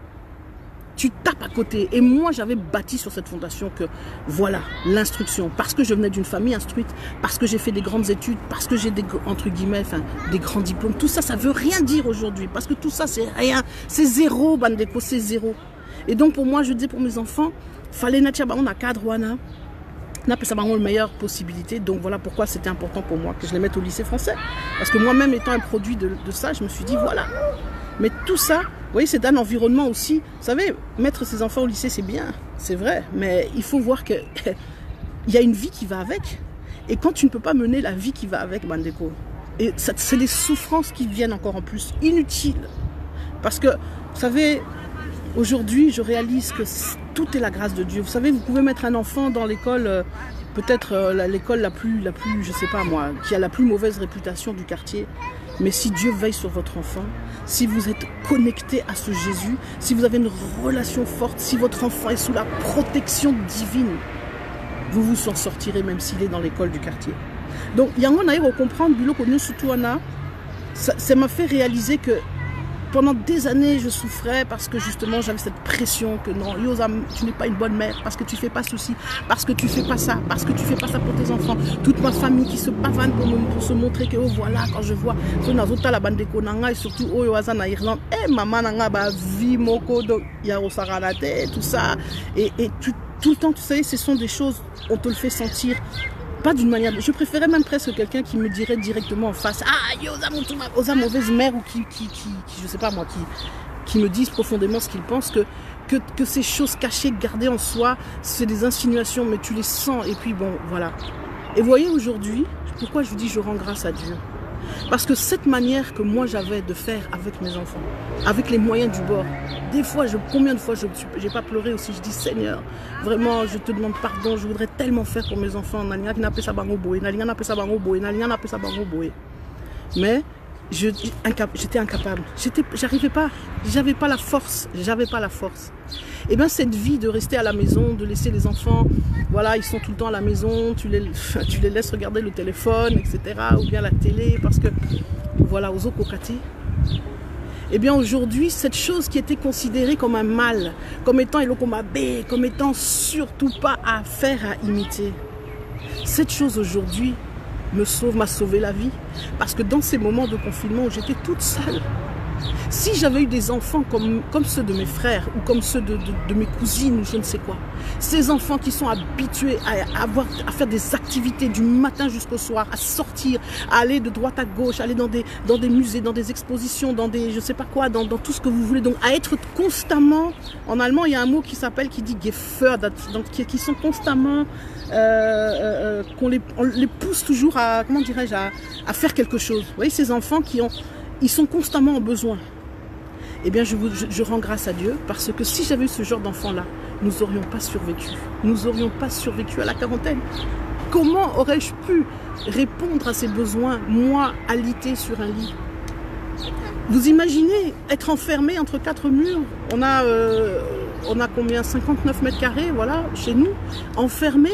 Tu tapes à côté. Et moi, j'avais bâti sur cette fondation que, voilà, l'instruction. Parce que je venais d'une famille instruite, parce que j'ai fait des grandes études, parce que j'ai des, entre guillemets, enfin, des grands diplômes. Tout ça, ça veut rien dire aujourd'hui. Parce que tout ça, c'est rien. C'est zéro, Bandeko, c'est zéro. Et donc, pour moi, je dis pour mes enfants, fallait nature, on a cadre, wana. N'a pas la meilleure possibilité. Donc, voilà pourquoi c'était important pour moi que je les mette au lycée français. Parce que moi-même, étant un produit de ça, je me suis dit, voilà. Mais tout ça, vous voyez, c'est un environnement aussi. Vous savez, mettre ses enfants au lycée, c'est bien, c'est vrai. Mais il faut voir qu'il y a une vie qui va avec. Et quand tu ne peux pas mener la vie qui va avec, Bandeko, et c'est les souffrances qui viennent encore en plus, inutiles. Parce que, vous savez, aujourd'hui, je réalise que tout est la grâce de Dieu. Vous savez, vous pouvez mettre un enfant dans l'école, peut-être l'école la plus, je sais pas moi, qui a la plus mauvaise réputation du quartier. Mais si Dieu veille sur votre enfant, si vous êtes connecté à ce Jésus, si vous avez une relation forte, si votre enfant est sous la protection divine, vous vous en sortirez même s'il est dans l'école du quartier. Donc, il y a un à comprendre, ça m'a fait réaliser que pendant des années, je souffrais parce que justement, j'avais cette pression que non, Yosa, tu n'es pas une bonne mère, parce que tu ne fais pas ceci, parce que tu ne fais pas ça, parce que tu ne fais pas ça pour tes enfants. Toute ma famille qui se pavane pour se montrer que, oh voilà, quand je vois, la bande de Konanga et surtout, oh, Yosa, en Irlande, maman, nanga, vie, moko, yarosaranate, tout ça. Et tout le temps, tu sais, ce sont des choses, on te le fait sentir. Pas d'une manière... Je préférais même presque quelqu'un qui me dirait directement en face « Ah, Yosa, mauvaise mère » ou qui je sais pas moi, qui me disent profondément ce qu'ils pensent, que ces choses cachées, gardées en soi, c'est des insinuations, mais tu les sens, et puis bon, voilà. Et vous voyez aujourd'hui, pourquoi je vous dis je rends grâce à Dieu? Parce que cette manière que moi j'avais de faire avec mes enfants, avec les moyens du bord, des fois, combien de fois je n'ai pas pleuré aussi, je dis Seigneur, vraiment je te demande pardon, je voudrais tellement faire pour mes enfants. Mais j'étais incapable, j'arrivais pas, j'avais pas la force. Et bien cette vie de rester à la maison, de laisser les enfants, voilà, ils sont tout le temps à la maison, tu les laisses regarder le téléphone, etc. ou bien la télé, parce que, voilà, aux okokati. Et bien aujourd'hui, cette chose qui était considérée comme un mal, comme étant elokomabé, comme étant surtout pas à faire, à imiter, cette chose aujourd'hui m'a sauvé la vie. Parce que dans ces moments de confinement où j'étais toute seule, si j'avais eu des enfants comme ceux de mes frères ou comme ceux de mes cousines ou je ne sais quoi, ces enfants qui sont habitués à faire des activités du matin jusqu'au soir, à sortir, à aller de droite à gauche, à aller dans des musées, dans des expositions, dans des je ne sais pas quoi, dans tout ce que vous voulez, donc à être constamment, en allemand il y a un mot qui dit gefördert, donc qui sont constamment, on les pousse toujours à, comment dirais-je, à faire quelque chose. Vous voyez, ces enfants ils sont constamment en besoin. Eh bien, je rends grâce à Dieu parce que si j'avais eu ce genre d'enfant-là, nous n'aurions pas survécu. Nous n'aurions pas survécu à la quarantaine. Comment aurais-je pu répondre à ces besoins, moi, alité sur un lit? Vous imaginez être enfermé entre quatre murs? On a combien? 59 mètres carrés, voilà, chez nous, enfermé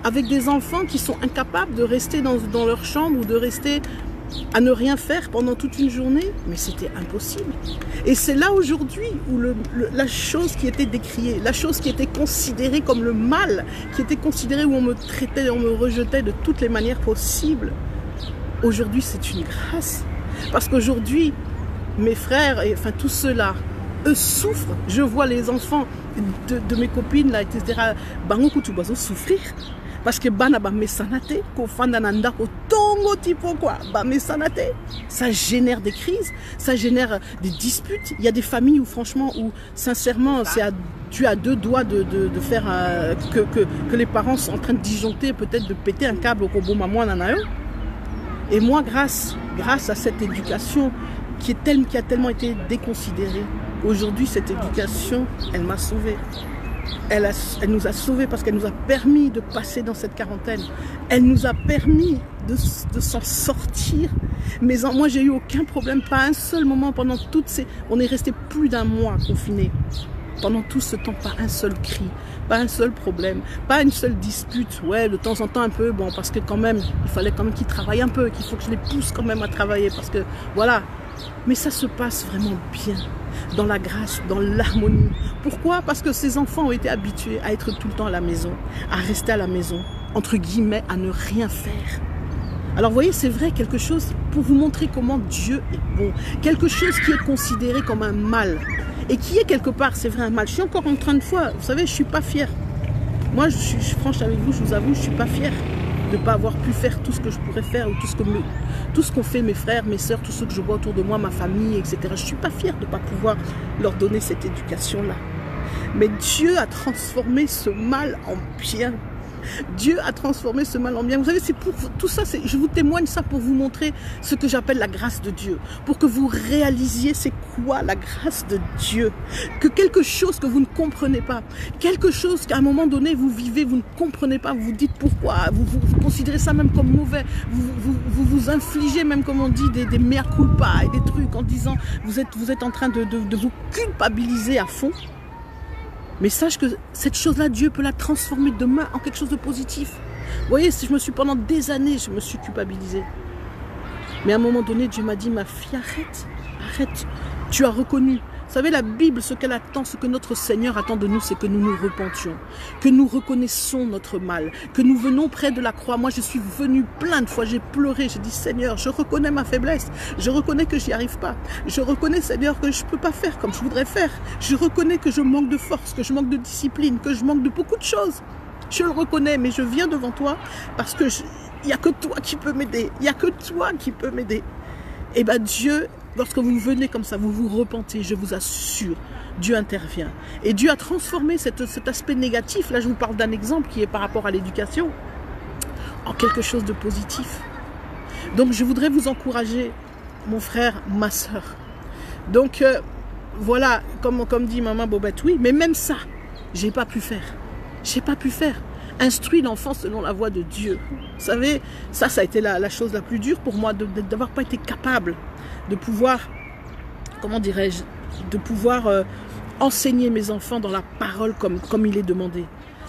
avec des enfants qui sont incapables de rester dans leur chambre ou de rester à ne rien faire pendant toute une journée, mais c'était impossible. Et c'est là aujourd'hui où la chose qui était décriée, la chose qui était considérée comme le mal, qui était considérée où on me traitait, on me rejetait de toutes les manières possibles, aujourd'hui c'est une grâce. Parce qu'aujourd'hui, mes frères, et enfin tous ceux-là, eux souffrent. Je vois les enfants de mes copines, là, etc., souffrir. Parce que bana ba mesanate ko fanda nanda ko tongo tipo quoi ba mesanate, ça génère des crises, ça génère des disputes. Il y a des familles où franchement, où sincèrement tu as deux doigts de faire que les parents sont en train de disjoncter, peut-être de péter un câble au combo maman nanayo. Et moi, grâce à cette éducation qui a tellement été déconsidérée, aujourd'hui cette éducation, elle m'a sauvée. Elle nous a sauvés parce qu'elle nous a permis de passer dans cette quarantaine. Elle nous a permis de s'en sortir. Mais moi, j'ai eu aucun problème, pas un seul moment pendant toutes ces... On est resté plus d'un mois confinés. Pendant tout ce temps, pas un seul cri, pas un seul problème, pas une seule dispute. Ouais, de temps en temps un peu, bon, parce que quand même, il fallait quand même qu'ils travaillent un peu, qu'il faut que je les pousse quand même à travailler, parce que, voilà. Mais ça se passe vraiment bien, dans la grâce, dans l'harmonie. Pourquoi? Parce que ces enfants ont été habitués à être tout le temps à la maison, à rester à la maison, entre guillemets, à ne rien faire. Alors vous voyez, c'est vrai, quelque chose pour vous montrer comment Dieu est bon. Quelque chose qui est considéré comme un mal. Et qui est quelque part, c'est vrai, un mal. Je suis encore en train de fois, vous savez, je ne suis pas fière. Moi, je suis franche avec vous, je vous avoue, je ne suis pas fière de ne pas avoir pu faire tout ce que je pourrais faire, ou tout ce qu'ont fait mes frères, mes sœurs, tout ce que je vois autour de moi, ma famille, etc. Je ne suis pas fière de ne pas pouvoir leur donner cette éducation-là. Mais Dieu a transformé ce mal en bien. Dieu a transformé ce mal en bien. Vous savez, c'est pour tout ça, je vous témoigne ça pour vous montrer ce que j'appelle la grâce de Dieu. Pour que vous réalisiez c'est quoi la grâce de Dieu. Que quelque chose que vous ne comprenez pas, quelque chose qu'à un moment donné vous vivez, vous ne comprenez pas, vous vous dites pourquoi, vous considérez ça même comme mauvais, vous infligez même, comme on dit, des mea culpa et des trucs en disant vous êtes en train de vous culpabiliser à fond. Mais sache que cette chose-là, Dieu peut la transformer demain en quelque chose de positif. Vous voyez, si je me suis pendant des années, je me suis culpabilisée. Mais à un moment donné, Dieu m'a dit, ma fille, arrête. Tu as reconnu. Vous savez, la Bible, ce qu'elle attend, ce que notre Seigneur attend de nous, c'est que nous nous repentions, que nous reconnaissons notre mal, que nous venons près de la croix. Moi, je suis venue plein de fois, j'ai pleuré, j'ai dit, Seigneur, je reconnais ma faiblesse, je reconnais que j'y arrive pas, je reconnais, Seigneur, que je ne peux pas faire comme je voudrais faire, je reconnais que je manque de force, que je manque de discipline, que je manque de beaucoup de choses. Je le reconnais, mais je viens devant toi parce que il n'y a que toi qui peux m'aider, il n'y a que toi qui peux m'aider. Et bien Dieu, lorsque vous venez comme ça, vous vous repentez, je vous assure, Dieu intervient. Et Dieu a transformé cet aspect négatif, là je vous parle d'un exemple qui est par rapport à l'éducation, en quelque chose de positif. Donc je voudrais vous encourager, mon frère, ma soeur. Donc voilà, comme dit maman Bobette, oui, mais même ça, j'ai pas pu faire. J'ai pas pu faire. Instruire l'enfant selon la voie de Dieu. Vous savez, ça a été la chose la plus dure pour moi, d'avoir pas été capable de pouvoir, comment dirais-je, de pouvoir enseigner mes enfants dans la parole comme il est demandé.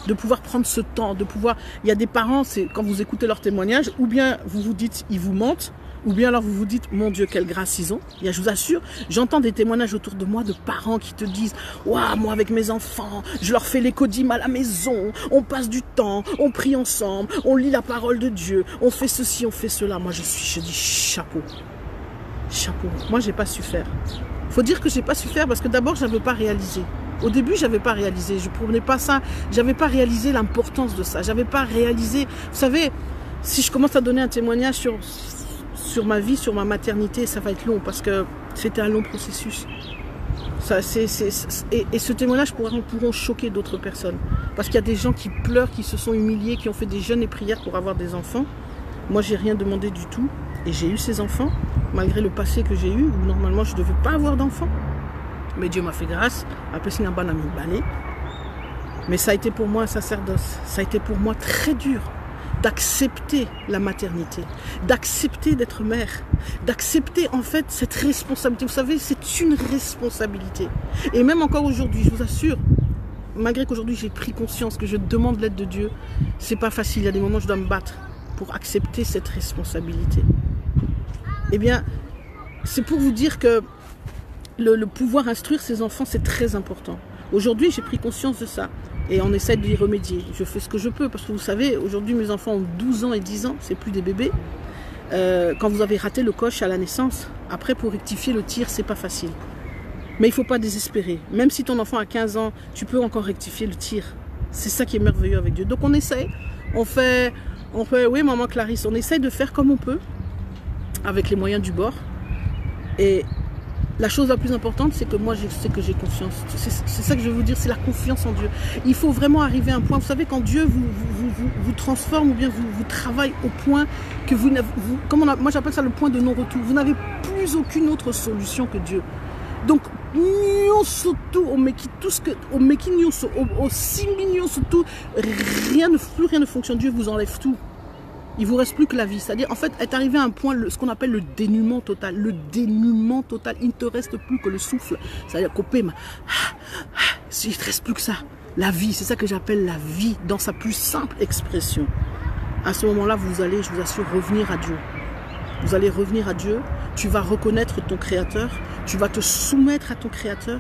De pouvoir prendre ce temps, de pouvoir... Il y a des parents, c'est quand vous écoutez leur témoignage, ou bien vous vous dites, ils vous mentent, ou bien alors vous vous dites, mon Dieu, quelle grâce ils ont. Je vous assure, j'entends des témoignages autour de moi de parents qui te disent, waouh, moi avec mes enfants, je leur fais les codimes à la maison, on passe du temps, on prie ensemble, on lit la parole de Dieu, on fait ceci, on fait cela. Moi, je dis chapeau. Chapeau. Moi, j'ai pas su faire. Faut dire que j'ai pas su faire parce que d'abord, je n'avais pas réalisé. Au début, j'avais pas réalisé. Je ne prenais pas ça. J'avais pas réalisé l'importance de ça. J'avais pas réalisé. Vous savez, si je commence à donner un témoignage sur ma vie, sur ma maternité, ça va être long parce que c'était un long processus. Ça, et ce témoignage pourront choquer d'autres personnes. Parce qu'il y a des gens qui pleurent, qui se sont humiliés, qui ont fait des jeûnes et prières pour avoir des enfants. Moi, j'ai rien demandé du tout. Et j'ai eu ces enfants, malgré le passé que j'ai eu, où normalement je ne devais pas avoir d'enfants. Mais Dieu m'a fait grâce. Mais ça a été pour moi un sacerdoce. Ça a été pour moi très dur d'accepter la maternité, d'accepter d'être mère, d'accepter en fait cette responsabilité. Vous savez, c'est une responsabilité. Et même encore aujourd'hui, je vous assure, malgré qu'aujourd'hui j'ai pris conscience que je demande l'aide de Dieu, c'est pas facile. Il y a des moments où je dois me battre pour accepter cette responsabilité. Eh bien, c'est pour vous dire que le pouvoir instruire ses enfants, c'est très important. Aujourd'hui, j'ai pris conscience de ça. Et on essaie de y remédier. Je fais ce que je peux. Parce que vous savez, aujourd'hui, mes enfants ont 12 ans et 10 ans. C'est plus des bébés. Quand vous avez raté le coche à la naissance, après, pour rectifier le tir, c'est pas facile. Mais il ne faut pas désespérer. Même si ton enfant a 15 ans, tu peux encore rectifier le tir. C'est ça qui est merveilleux avec Dieu. Donc, on essaie. On fait, oui, maman Clarisse, on essaie de faire comme on peut, avec les moyens du bord. Et la chose la plus importante, c'est que moi, je sais que j'ai confiance. C'est ça que je veux vous dire, c'est la confiance en Dieu. Il faut vraiment arriver à un point, vous savez, quand Dieu vous transforme ou bien vous travaille au point que moi j'appelle ça le point de non-retour. Vous n'avez plus aucune autre solution que Dieu. Donc, surtout, plus rien ne fonctionne. Dieu vous enlève tout. Il ne vous reste plus que la vie. C'est-à-dire, en fait, est arrivé à un point, ce qu'on appelle le dénuement total. Le dénuement total. Il ne te reste plus que le souffle. C'est-à-dire, il ne te reste plus que ça. La vie, c'est ça que j'appelle la vie, dans sa plus simple expression. À ce moment-là, vous allez, je vous assure, revenir à Dieu. Vous allez revenir à Dieu. Tu vas reconnaître ton Créateur. Tu vas te soumettre à ton Créateur.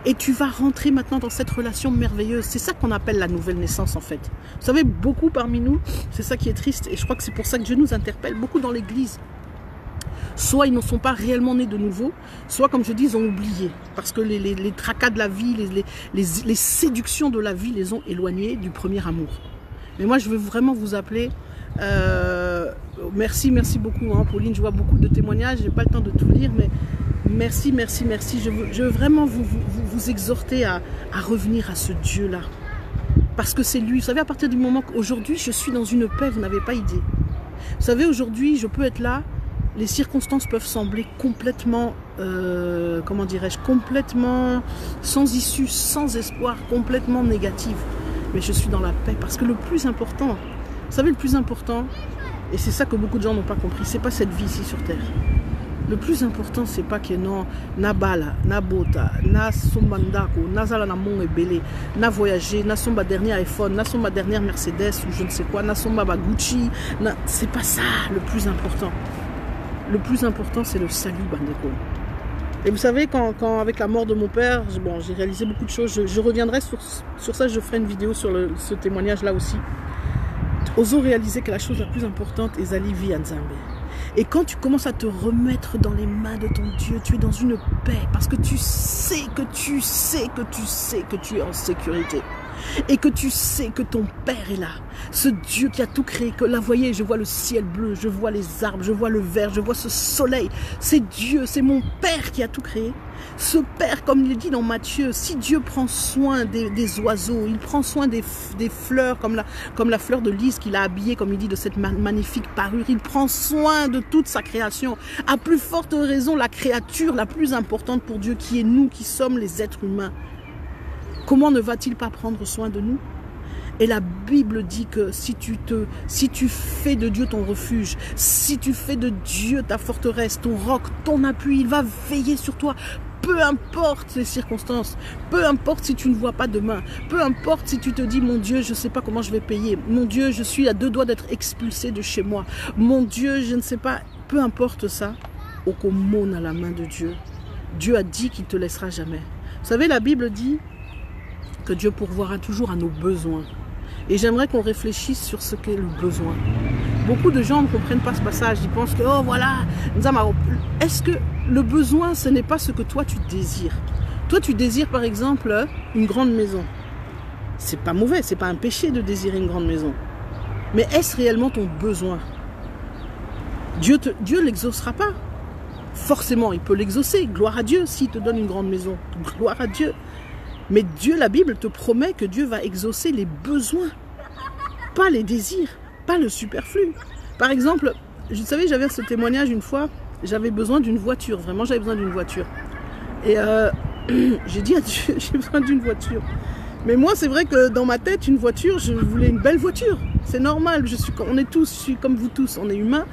Et tu vas rentrer maintenant dans cette relation merveilleuse. C'est ça qu'on appelle la nouvelle naissance en fait. Vous savez, beaucoup parmi nous, c'est ça qui est triste. Et je crois que c'est pour ça que Dieu nous interpelle beaucoup dans l'église. Soit ils ne sont pas réellement nés de nouveau, soit comme je dis, ils ont oublié. Parce que les tracas de la vie, les séductions de la vie les ont éloignés du premier amour. Mais moi je veux vraiment vous appeler... merci beaucoup hein, Pauline, je vois beaucoup de témoignages, j'ai pas le temps de tout lire, mais merci. Je veux vraiment vous exhorter à revenir à ce Dieu-là. Parce que c'est lui. Vous savez, à partir du moment qu'aujourd'hui, je suis dans une paix, vous n'avez pas idée. Vous savez, aujourd'hui, je peux être là, les circonstances peuvent sembler complètement, comment dirais-je, complètement sans issue, sans espoir, complètement négatives. Mais je suis dans la paix parce que le plus important, vous savez, le plus important, et c'est ça que beaucoup de gens n'ont pas compris, c'est pas cette vie ici sur Terre. Le plus important, c'est pas que non, na bala, na bota, na sombandako, na zala na mon ebele, na voyager, na somba dernier iPhone, na somba dernière Mercedes ou je ne sais quoi, na somba Gucci, c'est pas ça le plus important. Le plus important, c'est le salut, Bandeko. Et vous savez, quand avec la mort de mon père, bon, j'ai réalisé beaucoup de choses. Je reviendrai sur ça, je ferai une vidéo sur ce témoignage-là aussi. Osons réaliser que la chose la plus importante est Zali Vi Nzambe. Et quand tu commences à te remettre dans les mains de ton Dieu, tu es dans une paix parce que tu sais que tu es en sécurité. Et que tu sais que ton Père est là. Ce Dieu qui a tout créé, que là, voyez, je vois le ciel bleu, je vois les arbres, je vois le vert, je vois ce soleil. C'est Dieu, c'est mon Père qui a tout créé. Ce Père, comme il est dit dans Matthieu, si Dieu prend soin des oiseaux, il prend soin des fleurs, comme la fleur de lys qu'il a habillée, comme il dit, de cette magnifique parure, il prend soin de toute sa création. À plus forte raison, la créature la plus importante pour Dieu, qui est nous, qui sommes les êtres humains. Comment ne va-t-il pas prendre soin de nous? Et la Bible dit que si tu fais de Dieu ton refuge, si tu fais de Dieu ta forteresse, ton roc, ton appui, il va veiller sur toi. Peu importe les circonstances, peu importe si tu ne vois pas demain, peu importe si tu te dis, mon Dieu, je ne sais pas comment je vais payer, mon Dieu, je suis à 2 doigts d'être expulsé de chez moi, mon Dieu, je ne sais pas, peu importe ça, au commun à la main de Dieu. Dieu a dit qu'il ne te laissera jamais. Vous savez, la Bible dit que Dieu pourvoira toujours à nos besoins. Et j'aimerais qu'on réfléchisse sur ce qu'est le besoin. Beaucoup de gens ne comprennent pas ce passage. Ils pensent que, oh voilà, est-ce que le besoin, ce n'est pas ce que toi tu désires? Toi, tu désires par exemple une grande maison. C'est pas mauvais, c'est pas un péché de désirer une grande maison. Mais est-ce réellement ton besoin? Dieu ne l'exaucera pas. Forcément, il peut l'exaucer. Gloire à Dieu s'il te donne une grande maison. Gloire à Dieu. Mais Dieu, la Bible te promet que Dieu va exaucer les besoins, pas les désirs, pas le superflu. Par exemple, vous savez, j'avais ce témoignage une fois, j'avais besoin d'une voiture, vraiment j'avais besoin d'une voiture. Et j'ai dit à Dieu, j'ai besoin d'une voiture. Mais moi, c'est vrai que dans ma tête, une voiture, je voulais une belle voiture. C'est normal, on est tous, je suis comme vous tous, on est humains.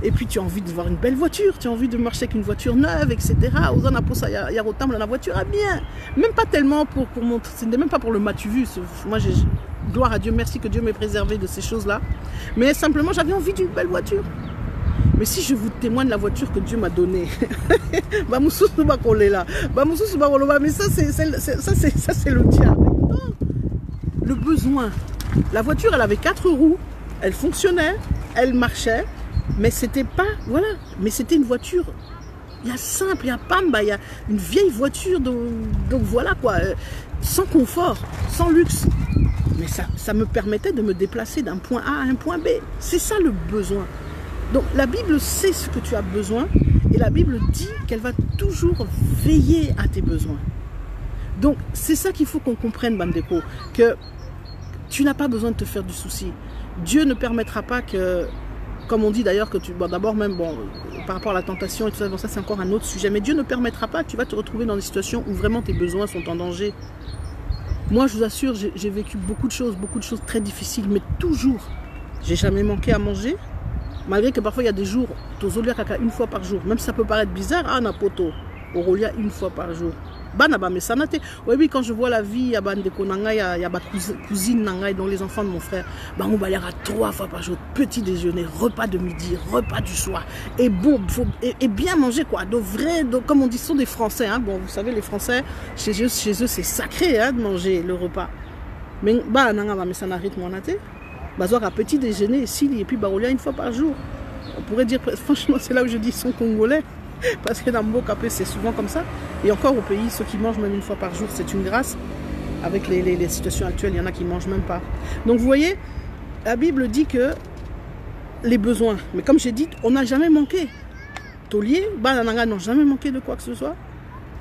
Et puis tu as envie de voir une belle voiture, tu as envie de marcher avec une voiture neuve, etc. Il y a autant la voiture à bien. Même pas tellement pour montrer, ce n'est même pas pour le matu vu. Moi, gloire à Dieu, merci que Dieu m'ait préservé de ces choses-là. Mais simplement, j'avais envie d'une belle voiture. Mais si je vous témoigne la voiture que Dieu m'a donnée, mais ça c'est le diable. Non. Le besoin. La voiture, elle avait 4 roues, elle fonctionnait, elle marchait. Mais c'était pas, voilà, mais c'était une voiture, il y a simple, il y a pamba, il y a une vieille voiture, donc voilà quoi, sans confort, sans luxe. Mais ça me permettait de me déplacer d'un point A à un point B. C'est ça le besoin. Donc la Bible sait ce que tu as besoin et la Bible dit qu'elle va toujours veiller à tes besoins. Donc c'est ça qu'il faut qu'on comprenne, Bandeko, que tu n'as pas besoin de te faire du souci. Dieu ne permettra pas que... Comme on dit d'ailleurs que tu... Bon, d'abord même, bon, par rapport à la tentation et tout ça, bon, ça c'est encore un autre sujet. Mais Dieu ne permettra pas que tu vas te retrouver dans des situations où vraiment tes besoins sont en danger. Moi, je vous assure, j'ai vécu beaucoup de choses très difficiles. Mais toujours, j'ai jamais manqué à manger. Malgré que parfois, il y a des jours, tozolia kaka 1 fois par jour. Même si ça peut paraître bizarre, ah, napoto, orolia 1 fois par jour. Oui, quand je vois la vie, il y a ma cousine dont les enfants de mon frère, on va aller à 3 fois par jour, petit déjeuner, repas de midi, repas du soir, et bon, et bien manger quoi, comme on dit, ce sont des Français, hein. Bon, vous savez, les Français, chez eux c'est sacré hein, de manger le repas. Mais ça n'arrête moi à petit déjeuner, et puis barolia 1 fois par jour. On pourrait dire, franchement, c'est là où je dis, ils sont congolais. Parce que dans Mbokapé, c'est souvent comme ça. Et encore au pays, ceux qui mangent même 1 fois par jour, c'est une grâce. Avec les situations actuelles, il y en a qui ne mangent même pas. Donc vous voyez, la Bible dit que les besoins. Mais comme j'ai dit, on n'a jamais manqué. Taulier, Banananga n'ont jamais manqué de quoi que ce soit.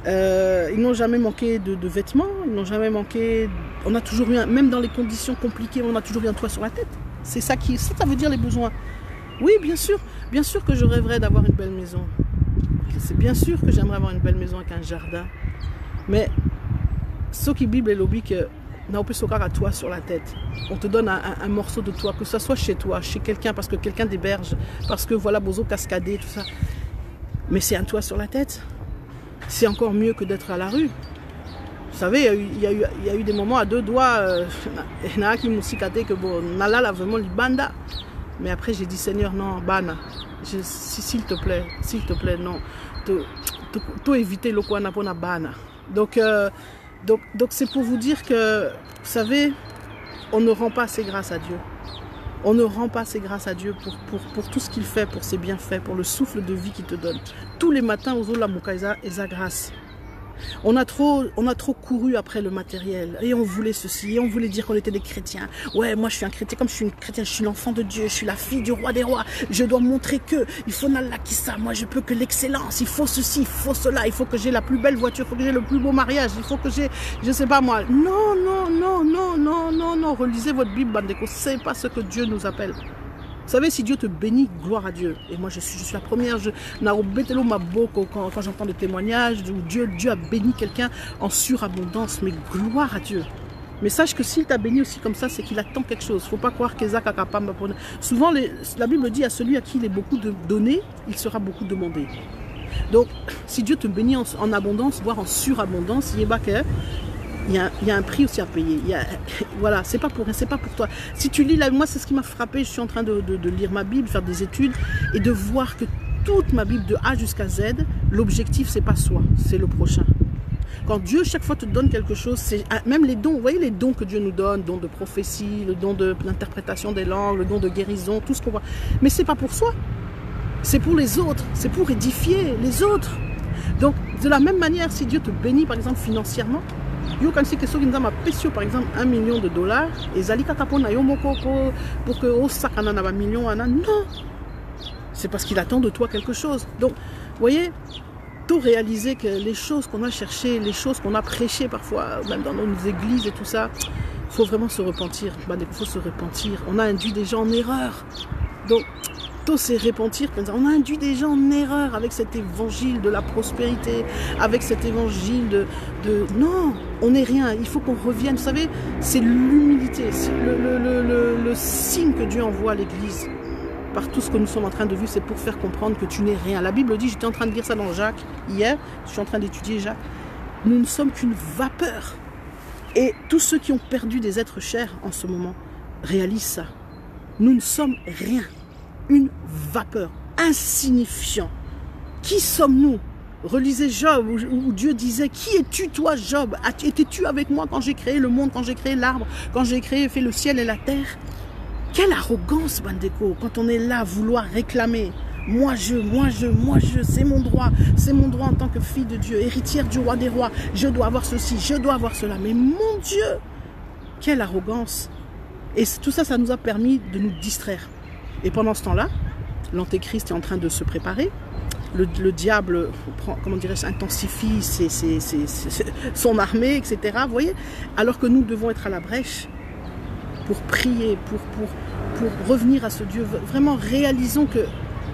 Ils n'ont jamais manqué de vêtements, ils n'ont jamais manqué... On a toujours eu, même dans les conditions compliquées, on a toujours eu un toit sur la tête. C'est ça qui... Ça veut dire les besoins. Oui, bien sûr que je rêverais d'avoir une belle maison. C'est bien sûr que j'aimerais avoir une belle maison avec un jardin. Mais ce qui Bible est lobby que n'a pas à toi sur la tête. On te donne un morceau de toi, que ce soit chez toi, chez quelqu'un, parce que quelqu'un t'héberge, parce que voilà, bozo cascadé, tout ça. Mais c'est un toit sur la tête. C'est encore mieux que d'être à la rue. Vous savez, il y a eu des moments à deux doigts, il y en a qui m'ont cicaté que bon, Nala là vraiment le banda. Mais après j'ai dit Seigneur, non, bana. S'il te plaît, non. Tu éviter le quoi pour na bana. Donc c'est pour vous dire que, vous savez, on ne rend pas assez grâce à Dieu. On ne rend pas assez grâce à Dieu pour tout ce qu'il fait, pour ses bienfaits, pour le souffle de vie qu'il te donne. Tous les matins, aux la Mukaïsa et sa grâce. On a trop couru après le matériel et on voulait ceci, et on voulait dire qu'on était des chrétiens. Ouais, moi je suis un chrétien, comme je suis une chrétienne, je suis l'enfant de Dieu, je suis la fille du roi des rois. Je dois montrer que, il faut Nalakissa, moi je peux que l'excellence, il faut ceci, il faut cela, il faut que j'ai la plus belle voiture, il faut que j'ai le plus beau mariage, il faut que j'ai, je sais pas moi. Non, relisez votre Bible, Bandeko, c'est pas ce que Dieu nous appelle. Vous savez, si Dieu te bénit, gloire à Dieu. Et moi, je suis la première. Quand j'entends des témoignages où Dieu a béni quelqu'un en surabondance, mais gloire à Dieu. Mais sache que s'il t'a béni aussi comme ça, c'est qu'il attend quelque chose. Il ne faut pas croire qu'Ezak a capable. Souvent, la Bible dit à celui à qui il est beaucoup donné, il sera beaucoup demandé. Donc, si Dieu te bénit en abondance, voire en surabondance, il y a un prix aussi à payer. Voilà, c'est pas pour rien, c'est pas pour toi. Si tu lis là, moi c'est ce qui m'a frappé, je suis en train de lire ma Bible, faire des études et de voir que toute ma Bible de A jusqu'à Z, l'objectif c'est pas soi, c'est le prochain. Quand Dieu chaque fois te donne quelque chose, c'est même les dons, vous voyez les dons que Dieu nous donne, don de prophétie, le don d'interprétation des langues, le don de guérison, tout ce qu'on voit. Mais c'est pas pour soi, c'est pour les autres, c'est pour édifier les autres. Donc de la même manière, si Dieu te bénit par exemple financièrement, yo quand c'est que qui nous a payé par exemple $1 million et zalika kapona yo moko pour que au sakana na ba million ana non, c'est parce qu'il attend de toi quelque chose. Donc vous voyez, tout réaliser que les choses qu'on a cherchées, les choses qu'on a prêchées parfois même dans nos églises et tout ça, il faut vraiment se repentir. Il faut se repentir. On a induit des gens en erreur. Donc tout c'est repentir. On a induit des gens en erreur avec cet évangile de la prospérité, avec cet évangile de... Non, on n'est rien, il faut qu'on revienne. Vous savez, c'est l'humilité, c'est le signe que Dieu envoie à l'église. Par tout ce que nous sommes en train de vivre, c'est pour faire comprendre que tu n'es rien. La Bible dit, j'étais en train de lire ça dans Jacques hier, je suis en train d'étudier Jacques. Nous ne sommes qu'une vapeur. Et tous ceux qui ont perdu des êtres chers en ce moment réalisent ça. Nous ne sommes rien. Une vapeur, insignifiant. Qui sommes-nous? Relisez Job, où Dieu disait, qui es-tu toi Job? Étais-tu avec moi quand j'ai créé le monde, quand j'ai créé l'arbre, quand j'ai fait le ciel et la terre? Quelle arrogance, Bandeko, quand on est là à vouloir réclamer. Moi je, c'est mon droit en tant que fille de Dieu, héritière du roi des rois, je dois avoir ceci, je dois avoir cela. Mais mon Dieu, quelle arrogance. Et tout ça, ça nous a permis de nous distraire. Et pendant ce temps-là, l'antéchrist est en train de se préparer. Le diable, comment dirais-je, intensifie son armée, etc. Vous voyez? Alors que nous devons être à la brèche pour prier, pour revenir à ce Dieu. Vraiment, réalisons que...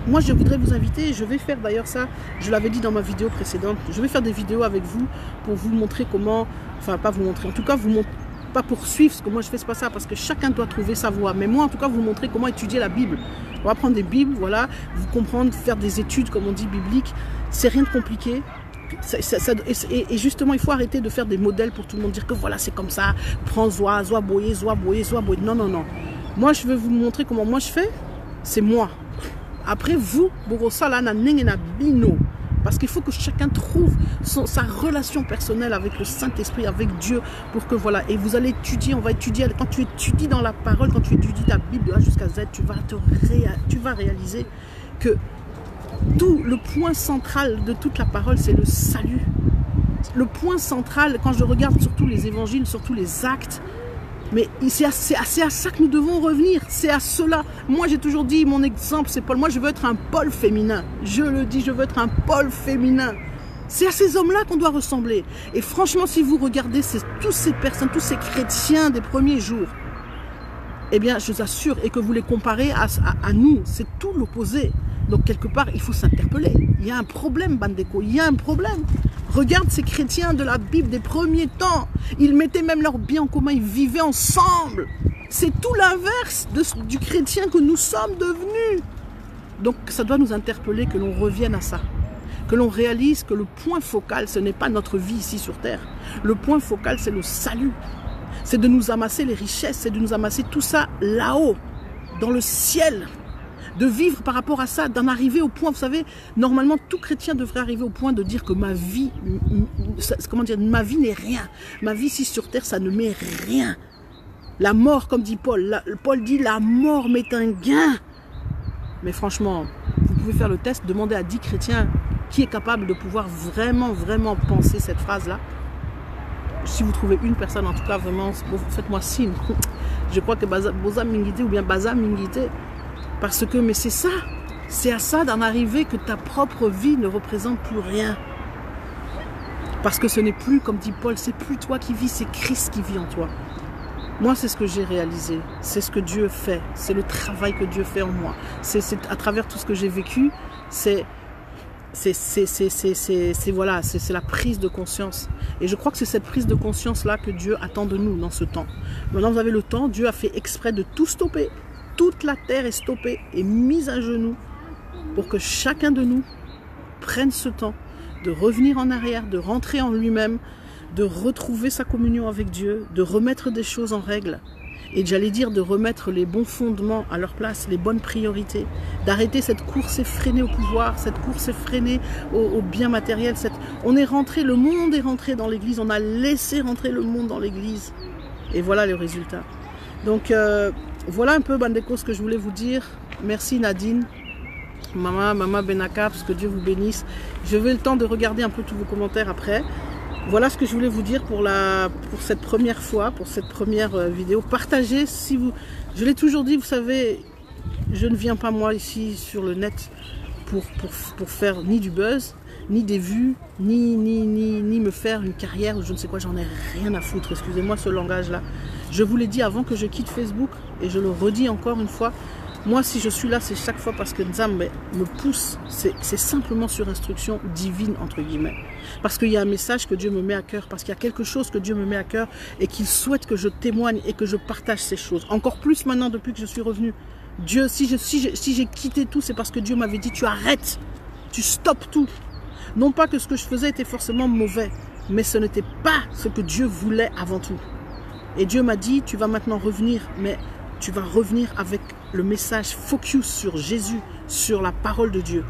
Moi, je voudrais vous inviter, je vais faire d'ailleurs ça, je l'avais dit dans ma vidéo précédente, je vais faire des vidéos avec vous pour vous montrer comment... Enfin, pas vous montrer, en tout cas, vous montrer... Pas poursuivre ce que moi je fais, c'est pas ça, parce que chacun doit trouver sa voie. Mais moi, en tout cas, vous montrer comment étudier la Bible. On va prendre des Bibles, voilà, vous comprendre, faire des études, comme on dit, bibliques. C'est rien de compliqué. Et justement, il faut arrêter de faire des modèles pour tout le monde, dire que voilà, c'est comme ça. Prends zoa boyer. Non. Moi, je vais vous montrer comment moi je fais. C'est moi. Après, vous, Borosa, là, na bino. Parce qu'il faut que chacun trouve sa relation personnelle avec le Saint-Esprit, avec Dieu, pour que voilà. Et vous allez étudier, on va étudier. Quand tu étudies dans la parole, quand tu étudies ta Bible de A jusqu'à Z, tu vas réaliser que tout le point central de toute la parole, c'est le salut. Le point central, quand je regarde surtout les évangiles, surtout les actes, mais c'est à ça que nous devons revenir, c'est à cela. Moi j'ai toujours dit, mon exemple c'est Paul, moi je veux être un Paul féminin. Je le dis, je veux être un Paul féminin. C'est à ces hommes-là qu'on doit ressembler. Et franchement, si vous regardez toutes ces personnes, tous ces chrétiens des premiers jours, eh bien, je vous assure, et que vous les comparez à nous, c'est tout l'opposé. Donc, quelque part, il faut s'interpeller. Il y a un problème, Bandeko, il y a un problème. Regarde ces chrétiens de la Bible des premiers temps. Ils mettaient même leurs biens en commun, ils vivaient ensemble. C'est tout l'inverse du chrétien que nous sommes devenus. Donc, ça doit nous interpeller que l'on revienne à ça. Que l'on réalise que le point focal, ce n'est pas notre vie ici sur terre. Le point focal, c'est le salut. C'est de nous amasser les richesses, c'est de nous amasser tout ça là-haut, dans le ciel. De vivre par rapport à ça, d'en arriver au point, vous savez, normalement, tout chrétien devrait arriver au point de dire que ma vie, comment dire, ma vie n'est rien. Ma vie ici sur terre, ça ne m'est rien. La mort, comme dit Paul, Paul dit, la mort m'est un gain. Mais franchement, vous pouvez faire le test, demander à 10 chrétiens qui est capable de pouvoir vraiment, vraiment penser cette phrase-là. Si vous trouvez une personne, en tout cas, vraiment, faites-moi signe. Je crois que Boza Mingité ou bien Baza Mingité, parce que, mais c'est ça, c'est à ça d'en arriver que ta propre vie ne représente plus rien. Parce que ce n'est plus, comme dit Paul, c'est plus toi qui vis, c'est Christ qui vit en toi. Moi, c'est ce que j'ai réalisé, c'est ce que Dieu fait, c'est le travail que Dieu fait en moi. C'est à travers tout ce que j'ai vécu, c'est voilà, c'est la prise de conscience. Et je crois que c'est cette prise de conscience-là que Dieu attend de nous dans ce temps. Maintenant, vous avez le temps, Dieu a fait exprès de tout stopper. Toute la terre est stoppée et mise à genoux pour que chacun de nous prenne ce temps de revenir en arrière, de rentrer en lui-même, de retrouver sa communion avec Dieu, de remettre des choses en règle. Et j'allais dire de remettre les bons fondements à leur place, les bonnes priorités, d'arrêter cette course effrénée au pouvoir, cette course effrénée au bien matériel. On est rentré, le monde est rentré dans l'église, on a laissé rentrer le monde dans l'église. Et voilà le résultat. Donc voilà un peu, Bandeko, ce que je voulais vous dire. Merci Nadine, Maman Benaka, parce que Dieu vous bénisse. Je vais le temps de regarder un peu tous vos commentaires après. Voilà ce que je voulais vous dire pour cette première fois, pour cette première vidéo. Partagez si vous... Je l'ai toujours dit, vous savez, je ne viens pas moi ici sur le net pour faire ni du buzz, ni des vues, ni me faire une carrière ou je ne sais quoi, j'en ai rien à foutre, excusez-moi ce langage-là. Je vous l'ai dit avant que je quitte Facebook et je le redis encore une fois. Moi, si je suis là, c'est chaque fois parce que Nzambe me pousse. C'est simplement sur instruction divine, entre guillemets. Parce qu'il y a un message que Dieu me met à cœur, parce qu'il y a quelque chose que Dieu me met à cœur et qu'il souhaite que je témoigne et que je partage ces choses. Encore plus maintenant, depuis que je suis revenue. Dieu, si j'ai quitté tout, c'est parce que Dieu m'avait dit, tu arrêtes, tu stoppes tout. Non pas que ce que je faisais était forcément mauvais, mais ce n'était pas ce que Dieu voulait avant tout. Et Dieu m'a dit, tu vas maintenant revenir, mais tu vas revenir avec le message focus sur Jésus, sur la parole de Dieu.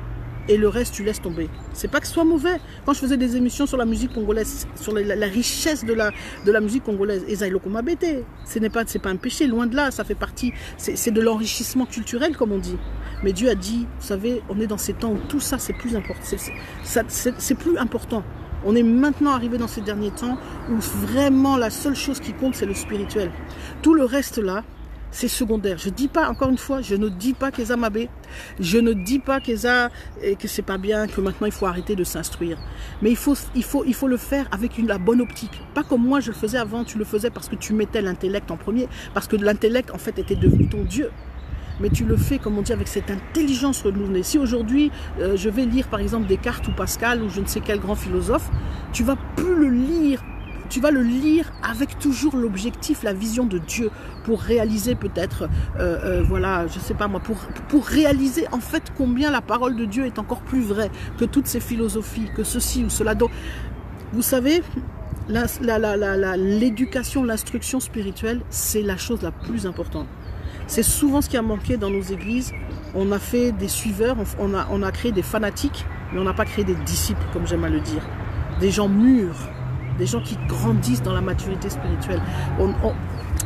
Et le reste, tu laisses tomber. C'est pas que ce soit mauvais. Quand je faisais des émissions sur la musique congolaise, sur la richesse de la musique congolaise, ce n'est pas un péché, loin de là, ça fait partie, c'est de l'enrichissement culturel, comme on dit. Mais Dieu a dit, vous savez, on est dans ces temps où tout ça, c'est plus important. C'est plus important. On est maintenant arrivé dans ces derniers temps où vraiment la seule chose qui compte, c'est le spirituel. Tout le reste là, c'est secondaire. Je ne dis pas, encore une fois, je ne dis pas qu'Eza Mabé, je ne dis pas que c'est pas bien, que maintenant il faut arrêter de s'instruire. Mais il faut le faire avec la bonne optique. Pas comme moi je le faisais avant, tu le faisais parce que tu mettais l'intellect en premier, parce que l'intellect en fait était devenu ton Dieu. Mais tu le fais, comme on dit, avec cette intelligence renouvelée. Si aujourd'hui, je vais lire par exemple Descartes ou Pascal ou je ne sais quel grand philosophe, tu vas plus le lire. Tu vas le lire avec toujours l'objectif, la vision de Dieu pour réaliser peut-être, voilà, je sais pas moi, pour réaliser en fait combien la parole de Dieu est encore plus vraie que toutes ces philosophies, que ceci ou cela. Donc, vous savez, l'éducation, l'instruction spirituelle, c'est la chose la plus importante. C'est souvent ce qui a manqué dans nos églises. On a fait des suiveurs, on a créé des fanatiques, mais on n'a pas créé des disciples, comme j'aime à le dire. Des gens mûrs. Des gens qui grandissent dans la maturité spirituelle.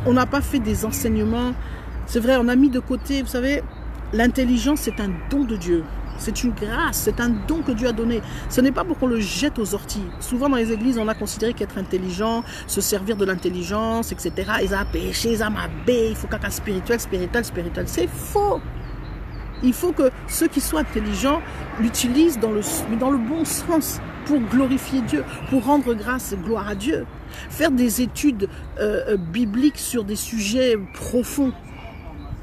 On n'a pas fait des enseignements. C'est vrai, on a mis de côté, vous savez, l'intelligence, c'est un don de Dieu. C'est une grâce, c'est un don que Dieu a donné. Ce n'est pas pour qu'on le jette aux orties. Souvent dans les églises, on a considéré qu'être intelligent, se servir de l'intelligence, etc. Ils ont péché, ils ont mabé, il faut caca spirituel. C'est faux. Il faut que ceux qui sont intelligents l'utilisent dans le bon sens pour glorifier Dieu, pour rendre grâce et gloire à Dieu. Faire des études bibliques sur des sujets profonds.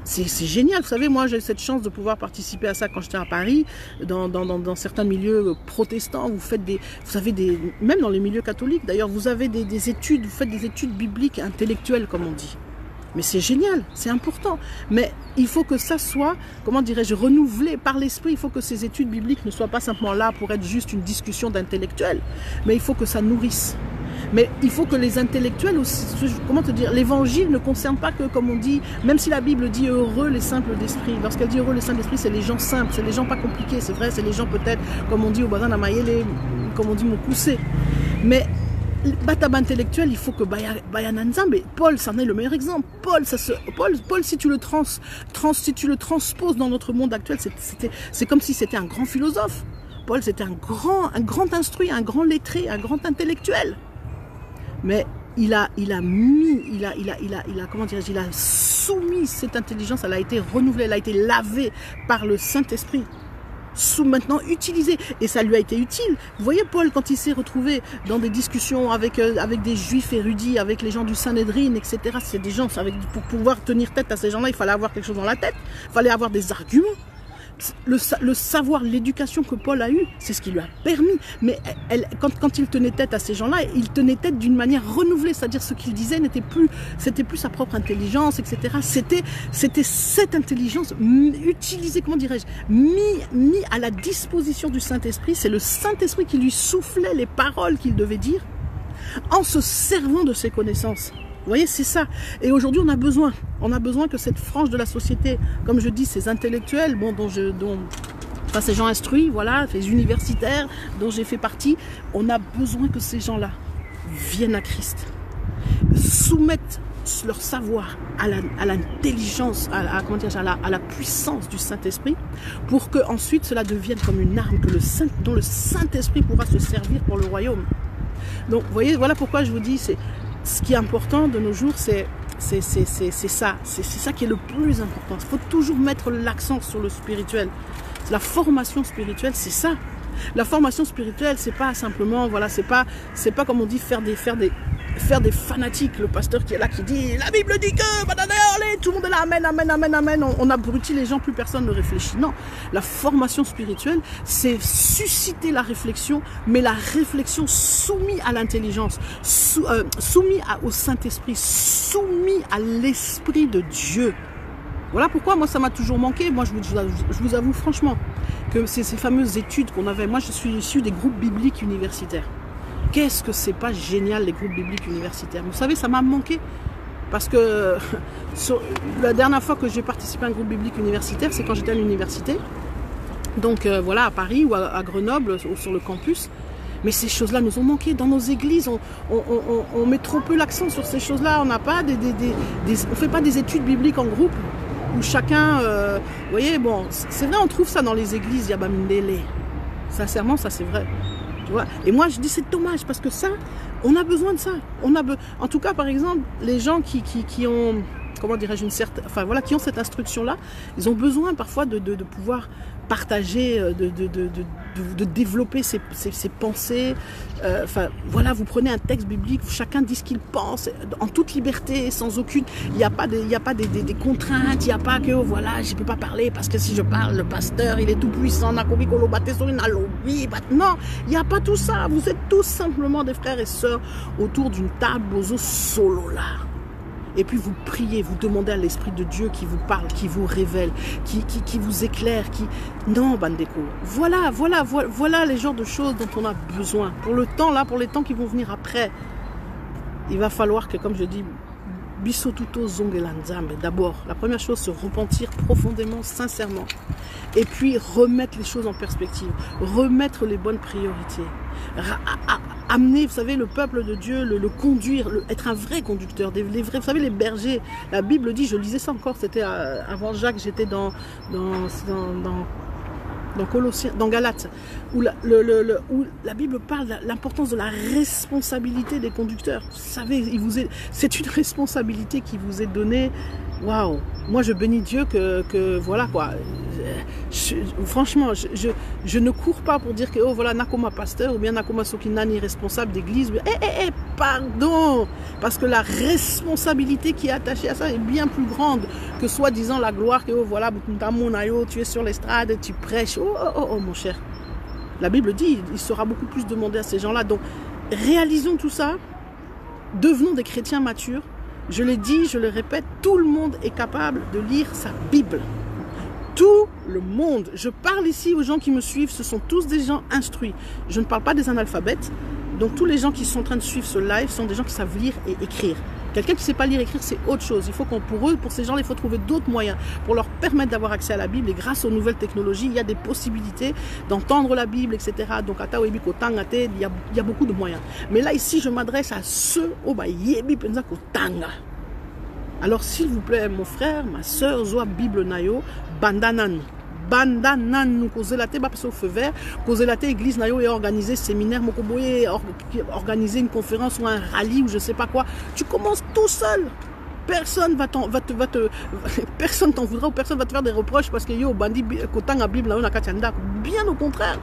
C'est génial, vous savez, moi j'ai cette chance de pouvoir participer à ça quand j'étais à Paris, dans certains milieux protestants, vous avez même dans les milieux catholiques d'ailleurs, vous avez des études, vous faites des études bibliques intellectuelles comme on dit. Mais c'est génial, c'est important. Mais il faut que ça soit, comment dirais-je, renouvelé par l'esprit. Il faut que ces études bibliques ne soient pas simplement là pour être juste une discussion d'intellectuels, mais il faut que ça nourrisse. Mais il faut que les intellectuels aussi, comment te dire, l'évangile ne concerne pas que, comme on dit, même si la Bible dit heureux les simples d'esprit. Lorsqu'elle dit heureux les simples d'esprit, c'est les gens simples, c'est les gens pas compliqués, c'est vrai, c'est les gens peut-être, comme on dit au bazin d'Amayele, comme on dit mon poussé. Mais bataba intellectuel, il faut que Bayananza, mais Paul, c'en est le meilleur exemple. Paul, si tu le transposes dans notre monde actuel, c'est comme si c'était un grand philosophe. Paul, c'était un grand instruit, un grand lettré, un grand intellectuel. Mais il a soumis cette intelligence, elle a été renouvelée, elle a été lavée par le Saint-Esprit. Maintenant utilisée, et ça lui a été utile. Vous voyez Paul, quand il s'est retrouvé dans des discussions avec des juifs érudits, avec les gens du Sanhédrin, etc. C'est des gens, pour pouvoir tenir tête à ces gens-là, il fallait avoir quelque chose dans la tête, il fallait avoir des arguments. Le savoir, l'éducation que Paul a eue, c'est ce qui lui a permis. Mais quand il tenait tête à ces gens-là, il tenait tête d'une manière renouvelée, c'est-à-dire ce qu'il disait c'était plus sa propre intelligence, etc. C'était cette intelligence utilisée, comment dirais-je, mis à la disposition du Saint-Esprit. C'est le Saint-Esprit qui lui soufflait les paroles qu'il devait dire en se servant de ses connaissances. Vous voyez, c'est ça. Et aujourd'hui, on a besoin que cette frange de la société, comme je dis, ces intellectuels, enfin, ces gens instruits, voilà, ces universitaires dont j'ai fait partie, on a besoin que ces gens-là viennent à Christ, soumettent leur savoir à l'intelligence, à la puissance du Saint-Esprit, pour que ensuite cela devienne comme une arme dont le Saint-Esprit pourra se servir pour le royaume. Donc, vous voyez, voilà pourquoi je vous dis, ce qui est important de nos jours, c'est ça. C'est ça qui est le plus important. Il faut toujours mettre l'accent sur le spirituel. La formation spirituelle, c'est ça. La formation spirituelle, c'est pas simplement, voilà, c'est pas comme on dit faire des fanatiques. Le pasteur qui est là, qui dit la Bible dit que, allez, tout le monde est là, amen, amen, amen, amen. On abrutit les gens, plus personne ne réfléchit. Non, la formation spirituelle, c'est susciter la réflexion, mais la réflexion soumise à l'intelligence, soumise au Saint-Esprit, soumise à l'Esprit de Dieu. Voilà pourquoi moi ça m'a toujours manqué. Moi je vous avoue franchement que ces fameuses études qu'on avait, moi je suis issu des groupes bibliques universitaires. Qu'est-ce que c'est pas génial les groupes bibliques universitaires. Vous savez, ça m'a manqué parce que la dernière fois que j'ai participé à un groupe biblique universitaire, c'est quand j'étais à l'université. Donc voilà, à Paris ou à Grenoble, sur le campus. Mais ces choses-là nous ont manqué. Dans nos églises, on met trop peu l'accent sur ces choses-là. On n'a pas on fait pas des études bibliques en groupe où chacun, vous voyez, bon, c'est vrai, on trouve ça dans les églises, Yabamindele. Sincèrement, ça c'est vrai. Tu vois. Et moi, je dis c'est dommage parce que ça, on a besoin de ça. En tout cas, par exemple, les gens qui ont, comment dirais-je, enfin voilà, qui ont cette instruction-là, ils ont besoin parfois de pouvoir partager, de développer ses pensées. Enfin voilà, vous prenez un texte biblique, chacun dit ce qu'il pense, en toute liberté, sans aucune. Il n'y a pas des contraintes, il n'y a pas que voilà, je ne peux pas parler parce que si je parle, le pasteur il est tout puissant. Non, il n'y a pas tout ça. Vous êtes tous simplement des frères et sœurs autour d'une table, aux os solo là. Et puis vous priez, vous demandez à l'Esprit de Dieu qui vous parle, qui vous révèle, qui vous éclaire, Non, Bandeko. Voilà les genres de choses dont on a besoin. Pour le temps là, pour les temps qui vont venir après, il va falloir que, comme je dis, Bisotuto Zongelanzambe. D'abord, la première chose, se repentir profondément, sincèrement. Et puis remettre les choses en perspective, remettre les bonnes priorités. Amener, vous savez, le peuple de Dieu, le conduire, être un vrai conducteur, vous savez, les bergers. La Bible dit, je lisais ça encore, c'était avant Jacques, j'étais dans dans Colossiens, dans Galates, où où la Bible parle de l'importance de la responsabilité des conducteurs. Vous savez, c'est une responsabilité qui vous est donnée. Waouh! Moi, je bénis Dieu que voilà quoi. Franchement, je ne cours pas pour dire que oh voilà Nakoma pasteur ou bien Nakoma Sokinani responsable d'église. Pardon, parce que la responsabilité qui est attachée à ça est bien plus grande que soi-disant la gloire que oh voilà tu es sur l'estrade, tu prêches. Oh mon cher, la Bible dit il sera beaucoup plus demandé à ces gens-là. Donc réalisons tout ça, devenons des chrétiens matures. Je l'ai dit, je le répète, tout le monde est capable de lire sa Bible. Tout le monde. Je parle ici aux gens qui me suivent, ce sont tous des gens instruits. Je ne parle pas des analphabètes. Donc tous les gens qui sont en train de suivre ce live sont des gens qui savent lire et écrire. Quelqu'un qui ne sait pas lire et écrire, c'est autre chose. Il faut pour ces gens, il faut trouver d'autres moyens pour leur permettre d'avoir accès à la Bible. Et grâce aux nouvelles technologies, il y a des possibilités d'entendre la Bible, etc. Donc, il y a beaucoup de moyens. Mais là, ici, je m'adresse à ceux au Yebi Penza Kotanga. Alors, s'il vous plaît, mon frère, ma soeur, Zoa Bible Nayo, Bandanan. Bandanan, nous causons la tête, parce au feu vert, causons la tête, église Nayo et organiser séminaire, Mokoboye, organiser une conférence ou un rallye ou je sais pas quoi. Tu commences tout seul. Personne personne t'en voudra ou personne va te faire des reproches parce que yo, bandi, Kotanga Bible Nayo, Nakatianda. Bien au contraire.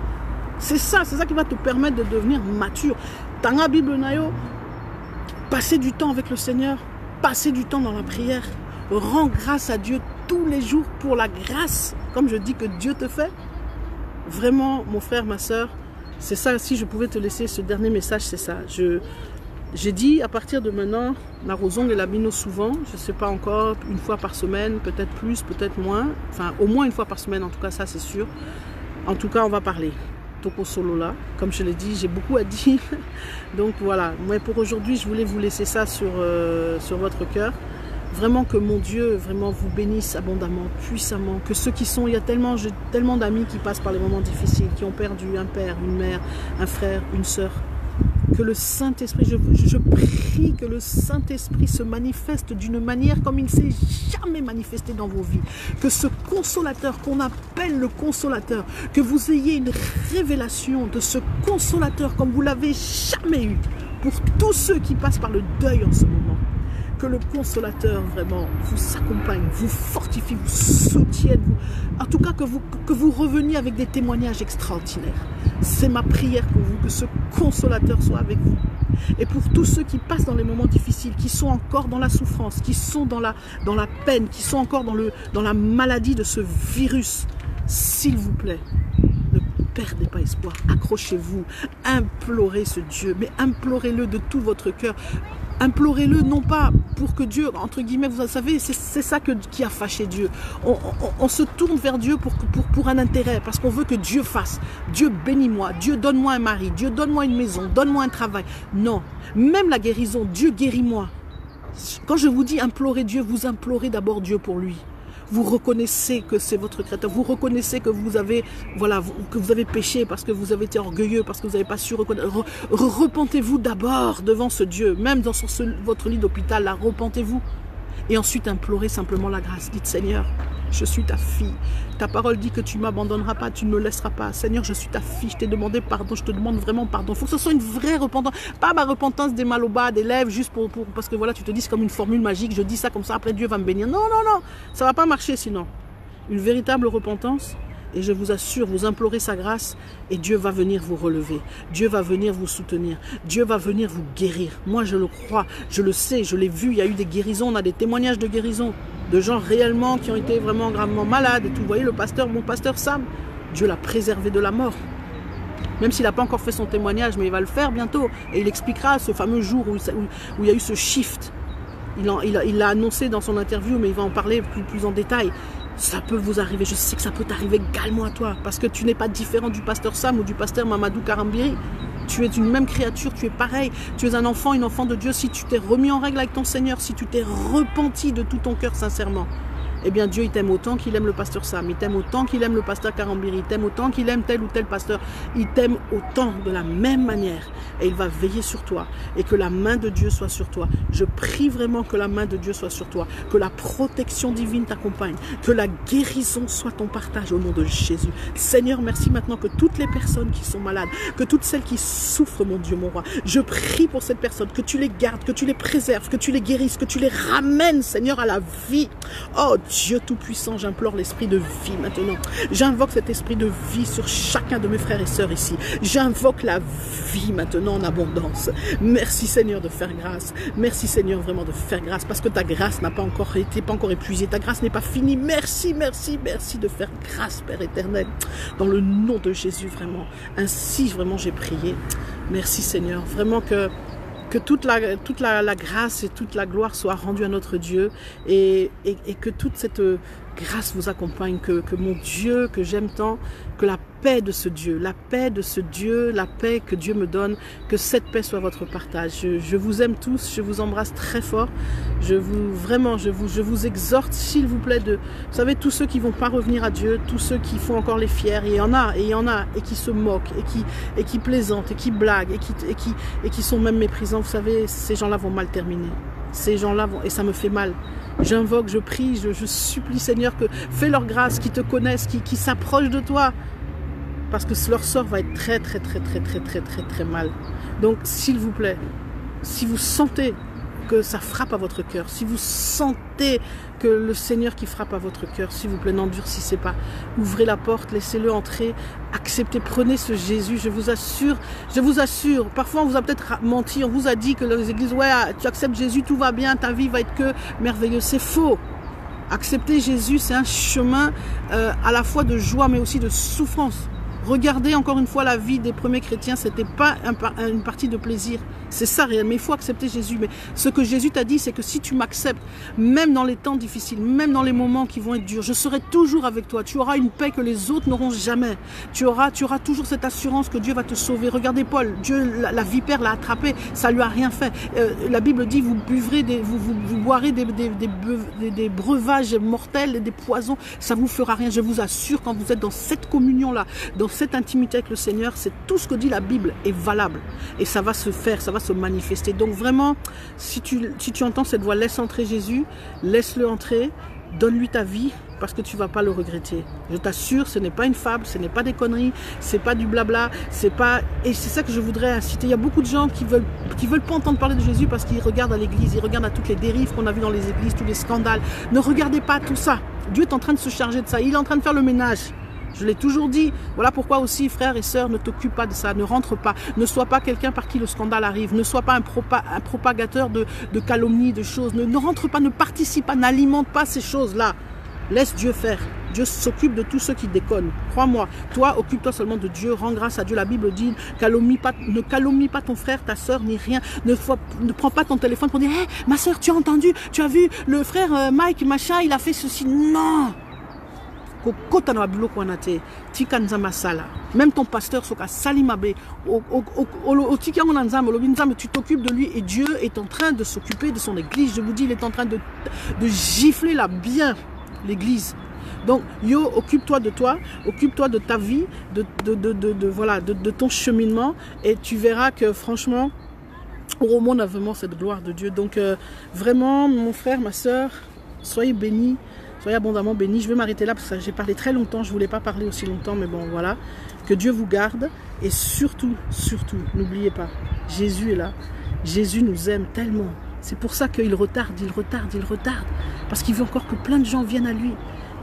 C'est ça qui va te permettre de devenir mature. Tanga Bible Nayo, passer du temps avec le Seigneur, passer du temps dans la prière, rends grâce à Dieu tous les jours pour la grâce, comme je dis que Dieu te fait. Vraiment, mon frère, ma soeur, c'est ça. Si je pouvais te laisser ce dernier message, c'est ça. J'ai dit à partir de maintenant, la Rosong et la Bino souvent, je ne sais pas encore, une fois par semaine, peut-être plus, peut-être moins, enfin au moins une fois par semaine, en tout cas ça c'est sûr. En tout cas on va parler. Toko Solo là, comme je l'ai dit, j'ai beaucoup à dire. Donc voilà, mais pour aujourd'hui je voulais vous laisser ça sur votre cœur. Vraiment que mon Dieu vraiment vous bénisse abondamment, puissamment. Que ceux qui sont, il y a tellement d'amis qui passent par les moments difficiles, qui ont perdu un père, une mère, un frère, une sœur. Que le Saint-Esprit, je prie que le Saint-Esprit se manifeste d'une manière comme il ne s'est jamais manifesté dans vos vies. Que ce consolateur qu'on appelle le consolateur, que vous ayez une révélation de ce consolateur comme vous l'avez jamais eu pour tous ceux qui passent par le deuil en ce moment. Que le consolateur vraiment vous accompagne, vous fortifie, vous soutienne. En tout cas, que vous reveniez avec des témoignages extraordinaires. C'est ma prière pour vous, que ce consolateur soit avec vous. Et pour tous ceux qui passent dans les moments difficiles, qui sont encore dans la souffrance, qui sont dans la peine, qui sont encore dans la maladie de ce virus, s'il vous plaît, ne perdez pas espoir. Accrochez-vous, implorez ce Dieu, mais implorez-le de tout votre cœur. Implorez-le non pas pour que Dieu, entre guillemets, vous savez, c'est ça qui a fâché Dieu. On se tourne vers Dieu pour un intérêt, parce qu'on veut que Dieu fasse. Dieu bénis-moi, Dieu donne-moi un mari, Dieu donne-moi une maison, donne-moi un travail. Non, même la guérison, Dieu guéris-moi. Quand je vous dis implorer Dieu, vous implorez d'abord Dieu pour lui. Vous reconnaissez que c'est votre créateur. Vous reconnaissez que vous avez, que vous avez péché parce que vous avez été orgueilleux, parce que vous n'avez pas su reconnaître. Repentez-vous d'abord devant ce Dieu. Même dans votre lit d'hôpital, là, repentez-vous. Et ensuite, implorez simplement la grâce. Dites, Seigneur, je suis ta fille. Ta parole dit que tu ne m'abandonneras pas, tu ne me laisseras pas. Seigneur, je suis ta fille, je t'ai demandé pardon, je te demande vraiment pardon. Il faut que ce soit une vraie repentance. Pas ma repentance des mal au bas, des lèvres, juste parce que voilà, tu te dis c'est comme une formule magique, je dis ça comme ça, après Dieu va me bénir. Non, non, non, ça ne va pas marcher sinon. Une véritable repentance. Et je vous assure, vous implorez sa grâce et Dieu va venir vous relever. Dieu va venir vous soutenir. Dieu va venir vous guérir. Moi, je le crois, je le sais, je l'ai vu. Il y a eu des guérisons, on a des témoignages de guérison. De gens réellement qui ont été vraiment gravement malades et tout. Vous voyez, mon pasteur Sam, Dieu l'a préservé de la mort. Même s'il n'a pas encore fait son témoignage, mais il va le faire bientôt. Et il expliquera ce fameux jour où il y a eu ce shift. Il l'a annoncé dans son interview, mais il va en parler plus en détail. Ça peut vous arriver, je sais que ça peut t'arriver également à toi, parce que tu n'es pas différent du pasteur Sam ou du pasteur Mamadou Karambiri. Tu es une même créature, tu es pareil, tu es un enfant, une enfant de Dieu. Si tu t'es remis en règle avec ton Seigneur, si tu t'es repenti de tout ton cœur sincèrement, eh bien Dieu il t'aime autant qu'il aime le pasteur Sam, il t'aime autant qu'il aime le pasteur Karambiri, il t'aime autant qu'il aime tel ou tel pasteur, il t'aime autant de la même manière et il va veiller sur toi et que la main de Dieu soit sur toi. Je prie vraiment que la main de Dieu soit sur toi, que la protection divine t'accompagne, que la guérison soit ton partage au nom de Jésus. Seigneur, merci maintenant que toutes les personnes qui sont malades, que toutes celles qui souffrent, mon Dieu, mon roi, je prie pour cette personne, que tu les gardes, que tu les préserves, que tu les guérisses, que tu les ramènes, Seigneur, à la vie. Oh Dieu Tout-Puissant, j'implore l'esprit de vie maintenant. J'invoque cet esprit de vie sur chacun de mes frères et sœurs ici. J'invoque la vie maintenant en abondance. Merci Seigneur de faire grâce. Merci Seigneur vraiment de faire grâce parce que ta grâce n'a pas encore épuisée. Ta grâce n'est pas finie. Merci, merci, merci de faire grâce, Père éternel. Dans le nom de Jésus, vraiment. Ainsi, vraiment, j'ai prié. Merci Seigneur. Vraiment que toute la grâce et toute la gloire soit rendue à notre Dieu et que toute cette grâce vous accompagne, que mon Dieu, que j'aime tant, que la paix de ce Dieu, la paix que Dieu me donne, que cette paix soit votre partage. Je vous aime tous, je vous embrasse très fort. Je vous exhorte, s'il vous plaît, vous savez, tous ceux qui vont pas revenir à Dieu, tous ceux qui font encore les fiers, et il y en a, et qui se moquent, et qui plaisantent, et qui blaguent, et qui sont même méprisants. Vous savez, ces gens-là vont mal terminer. Ces gens-là vont, et ça me fait mal. J'invoque, je prie, je supplie Seigneur que fais leur grâce, qu'ils te connaissent, qui s'approchent de toi. Parce que leur sort va être très mal. Donc s'il vous plaît, si vous sentez que ça frappe à votre cœur, si vous sentez que le Seigneur qui frappe à votre cœur, s'il vous plaît, n'endurcissez pas. Ouvrez la porte, laissez-le entrer, acceptez, prenez ce Jésus, je vous assure, parfois on vous a peut-être menti, on vous a dit que les églises, ouais, tu acceptes Jésus, tout va bien, ta vie va être que merveilleuse, c'est faux. Accepter Jésus, c'est un chemin à la fois de joie, mais aussi de souffrance. Regardez encore une fois la vie des premiers chrétiens, c'était pas une partie de plaisir. C'est ça réel, mais il faut accepter Jésus. Mais ce que Jésus t'a dit, c'est que si tu m'acceptes, même dans les temps difficiles, même dans les moments qui vont être durs, je serai toujours avec toi. Tu auras une paix que les autres n'auront jamais. Tu auras toujours cette assurance que Dieu va te sauver. Regardez Paul, Dieu, la vipère l'a attrapé, ça lui a rien fait. La Bible dit, vous boirez des breuvages mortels et des poisons, ça vous fera rien. Je vous assure, quand vous êtes dans cette communion-là, dans cette intimité avec le Seigneur, c'est tout ce que dit la Bible est valable. Et ça va se faire, ça va se manifester. Donc vraiment, si tu entends cette voix, laisse entrer Jésus, laisse-le entrer, donne-lui ta vie, parce que tu ne vas pas le regretter. Je t'assure, ce n'est pas une fable, ce n'est pas des conneries, c'est pas du blabla, c'est pas... Et c'est ça que je voudrais inciter. Il y a beaucoup de gens qui veulent pas entendre parler de Jésus parce qu'ils regardent à l'église, ils regardent à toutes les dérives qu'on a vues dans les églises, tous les scandales. Ne regardez pas tout ça. Dieu est en train de se charger de ça. Il est en train de faire le ménage. Je l'ai toujours dit. Voilà pourquoi aussi, frères et sœurs, ne t'occupe pas de ça, ne rentre pas. Ne sois pas quelqu'un par qui le scandale arrive. Ne sois pas un propagateur de calomnies, de choses. Ne rentre pas, ne participe pas, n'alimente pas ces choses-là. Laisse Dieu faire. Dieu s'occupe de tous ceux qui déconnent. Crois-moi. Toi, occupe-toi seulement de Dieu. Rends grâce à Dieu. La Bible dit, ne calomnie pas ton frère, ta sœur, ni rien. Ne prends pas ton téléphone pour dire, hey, ma sœur, tu as entendu, tu as vu, le frère Mike, machin, il a fait ceci. Non. Même ton pasteur, tu t'occupes de lui et Dieu est en train de s'occuper de son église. Je vous dis, il est en train de gifler là bien l'église. Donc, occupe-toi de toi, occupe-toi de ta vie, de ton cheminement et tu verras que franchement, au monde a vraiment cette gloire de Dieu. Donc, vraiment, mon frère, ma soeur, soyez bénis. Soyez abondamment bénis. Je vais m'arrêter là parce que j'ai parlé très longtemps. Je ne voulais pas parler aussi longtemps, mais bon, voilà. Que Dieu vous garde. Et surtout, n'oubliez pas, Jésus est là. Jésus nous aime tellement. C'est pour ça qu'il retarde. Parce qu'il veut encore que plein de gens viennent à lui.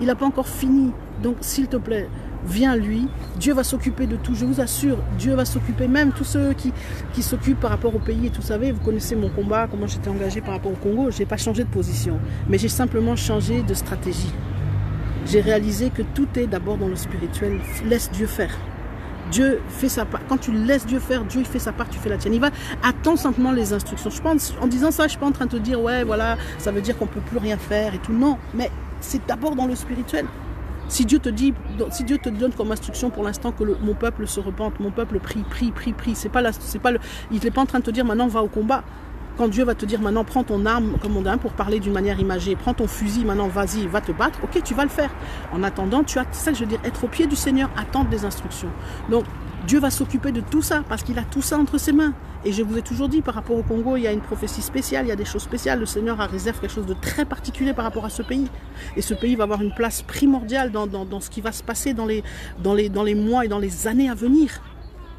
Il n'a pas encore fini. Donc, s'il te plaît, viens à lui. Dieu va s'occuper de tout. Je vous assure, Dieu va s'occuper. Même tous ceux qui s'occupent par rapport au pays et tout. Vous savez, vous connaissez mon combat, comment j'étais engagée par rapport au Congo. Je n'ai pas changé de position. Mais j'ai simplement changé de stratégie. J'ai réalisé que tout est d'abord dans le spirituel. Laisse Dieu faire. Dieu fait sa part. Quand tu laisses Dieu faire, Dieu il fait sa part, tu fais la tienne. Il va attendre simplement les instructions. Je pense, en disant ça, je ne suis pas en train de te dire, ouais, voilà, ça veut dire qu'on ne peut plus rien faire et tout. Non, mais c'est d'abord dans le spirituel. Si Dieu te donne comme instruction pour l'instant que mon peuple se repente, mon peuple prie. Il n'est pas en train de te dire maintenant va au combat. Quand Dieu va te dire maintenant prends ton arme, comme on dit, pour parler d'une manière imagée, prends ton fusil, maintenant vas-y, va te battre, ok, tu vas le faire. En attendant, tu as, c'est ça que je veux dire, être au pied du Seigneur, attendre des instructions. Donc Dieu va s'occuper de tout ça parce qu'il a tout ça entre ses mains. Et je vous ai toujours dit, par rapport au Congo, il y a une prophétie spéciale, il y a des choses spéciales. Le Seigneur a réservé quelque chose de très particulier par rapport à ce pays. Et ce pays va avoir une place primordiale dans ce qui va se passer dans les mois et dans les années à venir.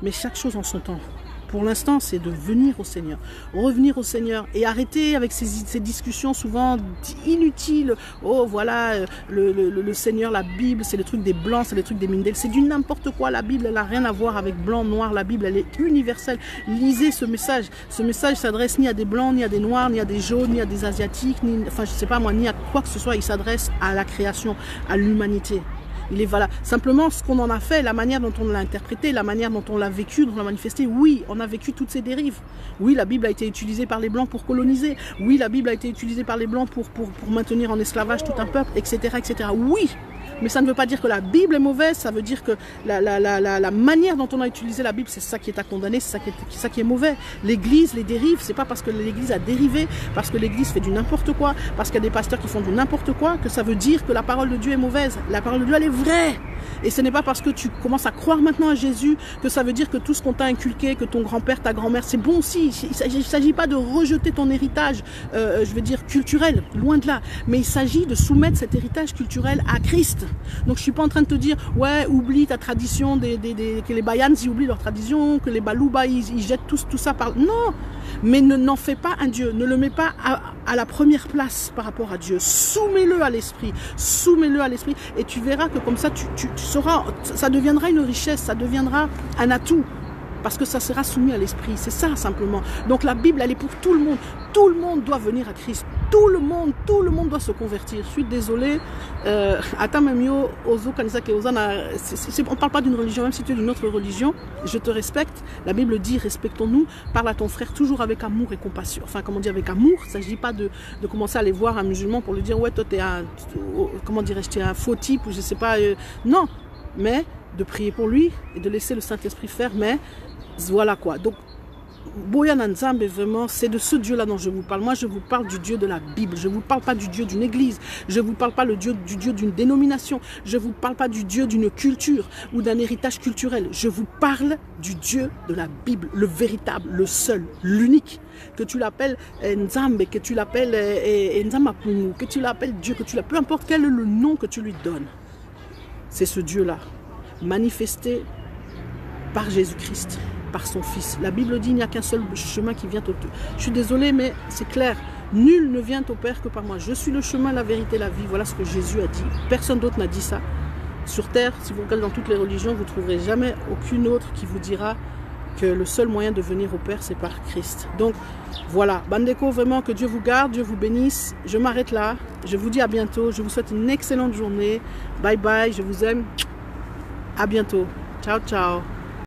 Mais chaque chose en son temps. Pour l'instant, c'est de venir au Seigneur, revenir au Seigneur et arrêter avec ces discussions souvent inutiles. Oh, voilà, le Seigneur, la Bible, c'est le truc des Blancs, c'est le truc des Mindel. C'est du n'importe quoi. La Bible, elle n'a rien à voir avec blanc, noir. La Bible, elle est universelle. Lisez ce message. Ce message s'adresse ni à des Blancs, ni à des Noirs, ni à des jaunes, ni à des Asiatiques, enfin, je sais pas moi, ni à quoi que ce soit. Il s'adresse à la création, à l'humanité. Il est valable. Simplement, ce qu'on en a fait, la manière dont on l'a interprété, la manière dont on l'a vécu, dont on l'a manifesté, oui, on a vécu toutes ces dérives. Oui, la Bible a été utilisée par les Blancs pour coloniser. Oui, la Bible a été utilisée par les Blancs pour maintenir en esclavage tout un peuple, etc., etc. Oui, mais ça ne veut pas dire que la Bible est mauvaise, ça veut dire que la manière dont on a utilisé la Bible, c'est ça qui est à condamner, c'est ça qui est mauvais. L'Église, les dérives, c'est pas parce que l'Église a dérivé, parce que l'Église fait du n'importe quoi, parce qu'il y a des pasteurs qui font du n'importe quoi, que ça veut dire que la parole de Dieu est mauvaise. La parole de Dieu, elle est vraie. Et ce n'est pas parce que tu commences à croire maintenant à Jésus que ça veut dire que tout ce qu'on t'a inculqué, que ton grand-père, ta grand-mère, c'est bon aussi. Il ne s'agit pas de rejeter ton héritage, je veux dire, culturel, loin de là. Mais il s'agit de soumettre cet héritage culturel à Christ. Donc je ne suis pas en train de te dire, ouais, oublie ta tradition, que les Bayans, ils oublient leur tradition, que les Balouba, ils jettent tout ça par... Non, mais n'en fais pas un Dieu, ne le mets pas à la première place par rapport à Dieu. Soumets-le à l'esprit, et tu verras que comme ça, tu sauras, ça deviendra une richesse, ça deviendra un atout. Parce que ça sera soumis à l'esprit, c'est ça simplement. Donc la Bible, elle est pour tout le monde. Tout le monde doit venir à Christ. Tout le monde doit se convertir. Je suis désolée. On ne parle pas d'une religion, même si tu es d'une autre religion. Je te respecte. La Bible dit, respectons-nous. Parle à ton frère toujours avec amour et compassion. Enfin, comment dire, avec amour. Il ne s'agit pas de commencer à aller voir un musulman pour lui dire, ouais, toi, tu es un faux type, ou je ne sais pas. Non, mais de prier pour lui et de laisser le Saint-Esprit faire. Mais voilà quoi. Donc, Boya Nzambe, vraiment, c'est de ce Dieu-là dont je vous parle. Moi, je vous parle du Dieu de la Bible. Je ne vous parle pas du Dieu d'une église. Je ne vous parle pas du Dieu d'une dénomination. Je ne vous parle pas du Dieu d'une culture ou d'un héritage culturel. Je vous parle du Dieu de la Bible, le véritable, le seul, l'unique. Que tu l'appelles Nzambe, que tu l'appelles Nzamapungu, que tu l'appelles Dieu, que tu l'appelles, peu importe quel est le nom que tu lui donnes. C'est ce Dieu-là, manifesté par Jésus-Christ, par son Fils. La Bible dit qu'il n'y a qu'un seul chemin qui vient au Père. Je suis désolée, mais c'est clair. Nul ne vient au Père que par moi. Je suis le chemin, la vérité, la vie. Voilà ce que Jésus a dit. Personne d'autre n'a dit ça. Sur terre, si vous regardez dans toutes les religions, vous ne trouverez jamais aucune autre qui vous dira que le seul moyen de venir au Père, c'est par Christ. Donc, voilà. Bandeko, vraiment, que Dieu vous garde, Dieu vous bénisse. Je m'arrête là. Je vous dis à bientôt. Je vous souhaite une excellente journée. Bye bye. Je vous aime. À bientôt. Ciao, ciao.